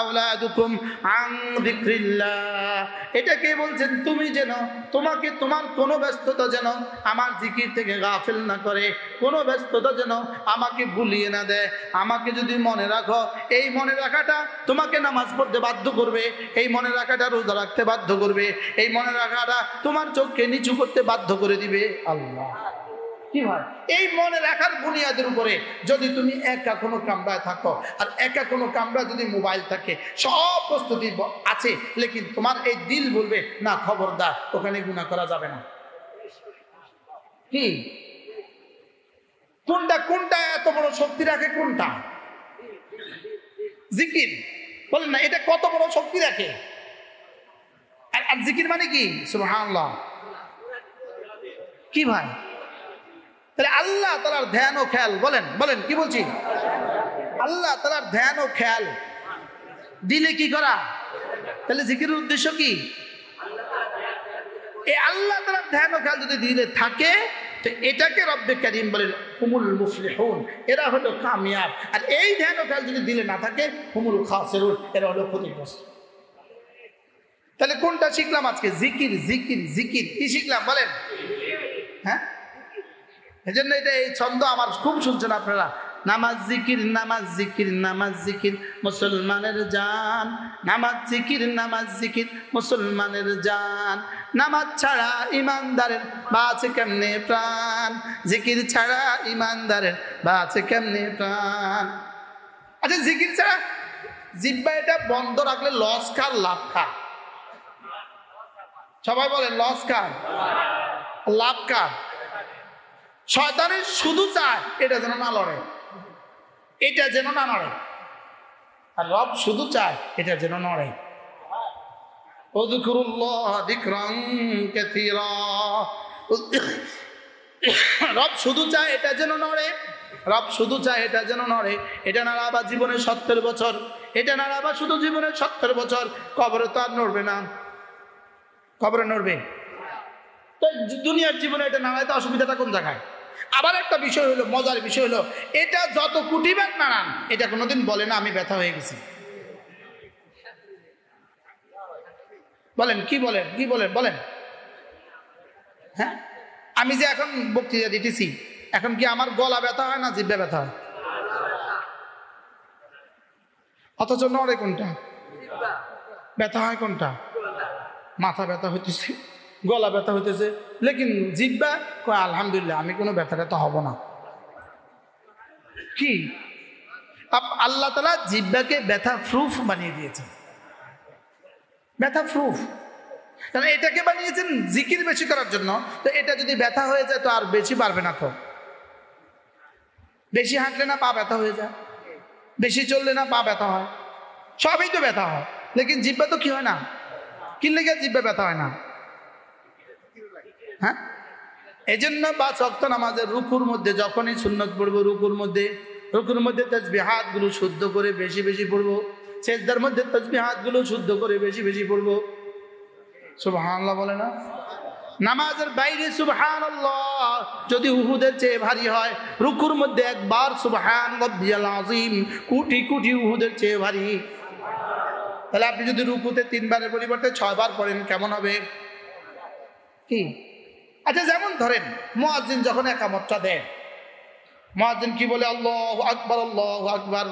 আওলাদুকুম আন যিকরিল্লাহ। এটাকে বলছেন তুমি যেন তোমাকে তোমার কোনো ব্যস্ততা যেন আমার জিকির থেকে গাফিল না করে, কোনো ব্যস্ততা যেন আমাকে ভুলিয়ে না দেয়। আমাকে যদি মনে রাখো, এই মনে রাখাটা তোমাকে নামাজ পড়তে বাধ্য করবে, এই মনে রাখাটা রোজা রাখতে বাধ্য করবে, এই মনে রাখাটা তোমার চোখকে নিচু করতে বাধ্য করে দিবে। আল্লাহ কি হয়? এই মনে রাখার বুনিয়াদের উপরে যদি তুমি একা কোনো কামরায় থাকো, আর একা কোনো কামরা যদি মোবাইল থাকে, সব প্রস্তুতি আছে, লেকিন তোমার এই দিল বলবে না, খবরদার, ওখানে গুনাহ করা যাবে না। কি কোনটা কোনটা এত বড় শক্তি রাখে? কোনটা? জিকির। বলেন না, এটা কত বড় শক্তি রাখে? আর জিকির মানে কি? সুবহানাল্লাহ। কি ভাই? তাহলে আল্লাহ তাআলার ধ্যান ও খেয়াল, বলেন বলেন কি বলছি? আল্লাহ তাআলার ধ্যান ও খেয়াল দিলে কি করা? তাহলে জিকিরের উদ্দেশ্য কি? এই আল্লাহ তাআলার ধ্যান ও খেয়াল যদি দিলে থাকে তো এটাকে রব্বে কারীম বলেন হুমুল মুফলিহুন, এরা হলো কামিয়াব। আর এই ধ্যান ও খেয়াল যদি দিলে না থাকে হুমুল খাসিরুন, এরা হলো ক্ষতিগ্রস্ত। তাহলে কোনটা শিখলাম আজকে? জিকির। জিকির জিকির কি শিখলাম বলেন? হ্যাঁ, এজন্য এটা এই ছন্দ আমার খুব শুনছেন আপনারা। নামাজ জিকির, নামাজ জিকির, নামাজ জিকির মুসলমানের জান। নামাজ জিকির, নামাজ জিকির মুসলমানের জান। নামাজ ছাড়া ইমানদারের বাঁচে কেমনে প্রাণ, জিকির ছাড়া ইমানদারের বাঁচে কেমনে প্রাণ। আচ্ছা, জিকির ছাড়া জিহ্বা এটা বন্ধ রাখলে লস কার লাভ কার? সবাই বলেন, লস কার লাভ কার? শয়তানের শুধু চায় এটা যেন না লড়ে, এটা যেন না নড়ে, আর রব শুধু চায় এটা যেন নড়ে। উযকুরুল্লাহ যিকরান কাসীরা। রব শুধু চায় এটা যেন নড়ে, রব শুধু চায় এটা যেন নড়ে। এটা নাড়াবা জীবনে 70 বছর, এটা নাড়াবা শুধু জীবনে 70 বছর, কবরে তো আর নড়বে না। কবরে নড়বে তো দুনিয়ার জীবনে এটা নাড়াইতে অসুবিধাটা কোন জায়গায়? আবার একটা বিষয় হলো, মজার বিষয় হলো, এটা যত কোটিবার নাড়ান এটা কোনোদিন বলে না আমি ব্যথা হয়ে গেছি। বলেন কি বলেন? কি বলেন বলেন? হ্যাঁ, আমি যে এখন বক্তৃতা দিতেছি, এখন কি আমার গলা ব্যথা হয় না জিহ্বা ব্যথা হয়? অথচ নড়ে কোনটা? ব্যথা হয় কোনটা? মাথা ব্যথা হইতেছে, গলা ব্যথা হইতেছে, লেকিন জিহ্বা কয় আলহামদুলিল্লাহ আমি কোনো ব্যথা ব্যথা হব না। কি আল্লাহ তাআলা জিহ্বাকে ব্যথা প্রুফ বানিয়ে দিয়েছেন, ব্যথা প্রুফ। কারণ এটাকে বানিয়েছেন জিকির বেশি করার জন্য। তো এটা যদি ব্যথা হয়ে যায় তো আর বেশি পারবে না। তো বেশি হাঁটলে না পা ব্যথা হয়ে যায়, বেশি চললে না পা ব্যথা হয়, সবই তো ব্যথা হয়। লেকিন জিহ্বা তো কি হয় না, কি লেগে জিহ্বা ব্যথা হয় না? হ্যাঁ, এই জন্য 5 ওয়াক্ত নামাজের রুকুর মধ্যে যখনই সুন্নত পড়বো, রুকুর মধ্যে তাসবিহাত গুলো শুদ্ধ করে বেশি বেশি পড়বো, সেজদার মধ্যে তাসবিহাত গুলো শুদ্ধ করে বেশি বেশি পড়বো। সুবহানাল্লাহ বলে না? নামাজের বাইরে সুবহানাল্লাহ যদি উহুদের চেয়ে ভারী হয়, রুকুর মধ্যে একবার সুবহান রাব্বিয়াল আযীম কোটি কোটি উহুদের চেয়ে ভারী। তাহলে আপনি যদি রুকুতে 3 বারের পরিবর্তে 6 বার পড়েন কেমন হবে? কি? আচ্ছা, যেমন ধরেন মুয়াজ্জিন যখন ইকামতটা দেয়, মুয়াজ্জিন কি বলে? আল্লাহু আকবার, আল্লাহু আকবার।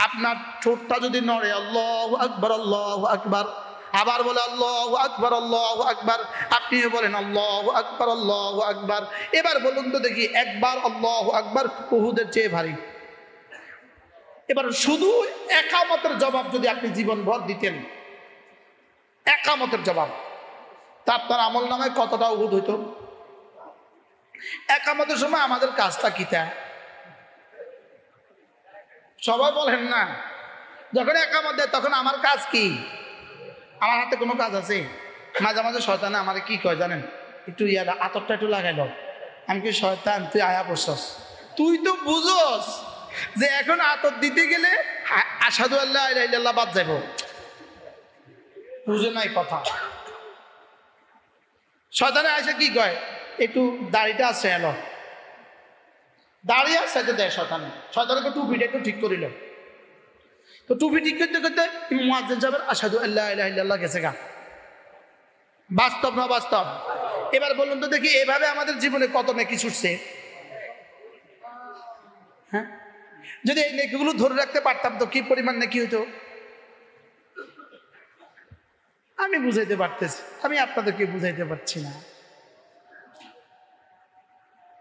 আপনার ঠোঁটটা যদি নড়ে আল্লাহু আকবার, আল্লাহু আকবার, আবার বলে আল্লাহু আকবার, আল্লাহু আকবার, আপনিও বলেন আল্লাহু আকবার, আল্লাহু আকবার। এবার বলুন তো দেখি, একবার আল্লাহু আকবার উহুদের চেয়ে ভারী। এবার শুধু ইকামতের জবাব যদি আপনি জীবনভর দিতেন, ইকামতের জবাব, তা আপনার আমল নামায় কতটা উহুদ হইতো? ইকামতের সময় আমাদের কাজটা কি? তা সবাই বলেন না, যখন ইকামত দেয় তখন আমার কাজ কি? আমার হাতে কোনো কাজ আছে? মাঝে মাঝে শয়তানে আমারে কি কয় জানেন? একটু আতরটা একটু লাগাইল। আমি কি, শয়তান তুই আয়া বসস, তুই তো বুঝস যে এখন আতর দিতে গেলে আশহাদু আল্লা ইলাহা ইল্লাল্লাহ বাদ যাইব। বুঝে নাই কথা। শয়তানে আয়সা কি কয়? একটু দাড়িটা আছে এলো, দাঁড়িয়ে আসতে দেয় শয়তানে। শয়তানকে টুপিটা একটু ঠিক করিল, তো টুপি ঠিক করতে করতে মুয়াজ্জিন সাহেবের আশহাদু আল্লা ইলাহা ইল্লাল্লাহ গেছে গা। বাস্তব না বাস্তব? এবার বলুন তো দেখি, এভাবে আমাদের জীবনে কত নেকি ছুটছে। হ্যাঁ, যদি এই নেকিগুলো ধরে রাখতে পারতাম তো কি পরিমাণ নেকি হইতো আমি বুঝাইতে পারতেছি, আমি আপনাদেরকে বুঝাইতে পারছি না।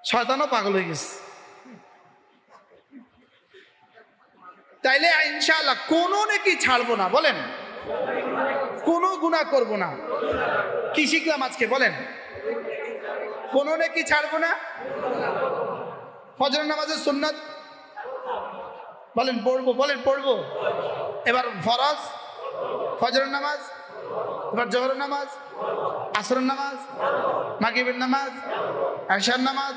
শয়তানও পাগল হয়ে গেছে। তাইলে ইনশাআল্লাহ কোনো নেকি ছাড়বো না, বলেন, কোনো গুনাহ করব না। কি শিখলাম আজকে বলেন? কোনো নেকি ছাড়বো না। ফজরের নামাজের সুন্নাত বলেন পড়বো, বলেন পড়বো। এবার ফরজ, ফজরের নামাজ, এবার জোহরের নামাজ, আসরের নামাজ, মাগরিবের নামাজ, এশার নামাজ।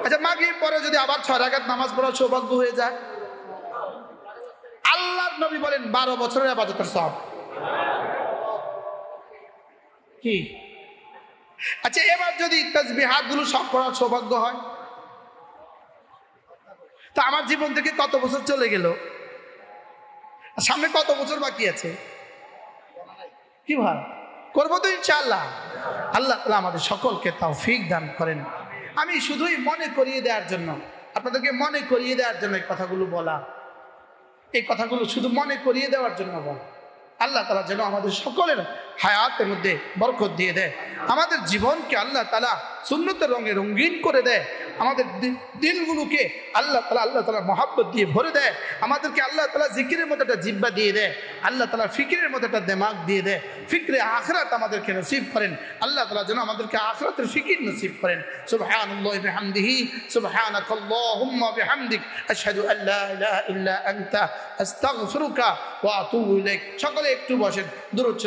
আচ্ছা, মাগরিব পরে যদি আবার 6 রাকাত নামাজ পড়ার সৌভাগ্য হয়ে যায়, আল্লাহর নবী বলেন 12 বছরের ইবাদতের সওয়াব। কি? আচ্ছা, এবার যদি তাসবিহাত গুলো সব পড়ার সৌভাগ্য হয়, তো আমার জীবন থেকে কত বছর চলে গেল, সামনে কত বছর বাকি আছে? কি ভাই, করবো তো ইনশাআল্লাহ। আল্লাহ তাআলা আমাদের সকলকে তৌফিক দান করেন। আমি শুধুই মনে করিয়ে দেওয়ার জন্য, আপনাদেরকে মনে করিয়ে দেওয়ার জন্য এই কথাগুলো বলা, এই কথাগুলো শুধু মনে করিয়ে দেওয়ার জন্য বলা। আল্লাহ তাআলা যেন আমাদের সকলের হায়াতের মধ্যে বরকত দিয়ে দেয়, আমাদের জীবনকে আল্লাহ তাআলা সুন্নতের রঙে রঙিন করে দেয়, আমাদের দিলগুলোকে আল্লাহ তাআলা মহব্বত দিয়ে ভরে দেয়, আমাদেরকে আল্লাহ তাআলা জিকিরের মতো একটা জিহ্বা দিয়ে দেয়, আল্লাহ তাআলা ফিকিরের মতো একটা দিমাগ দিয়ে দেয়, ফিকরে আখিরাত আমাদেরকে নসিব করেন। আল্লাহ তাআলা যেন আমাদেরকে আখিরাতের ফিকির নসিব করেন। সুবহানাল্লাহি বিহামদিহি, সুবহানাকাল্লাহুম্মা বিহামদিক, আশহাদু আল্লা ইলাহা ইল্লা আনতা, আস্তাগফিরুকা ওয়া আতুবু ইলাইক। সকলে একটু বসেন, দুরূদ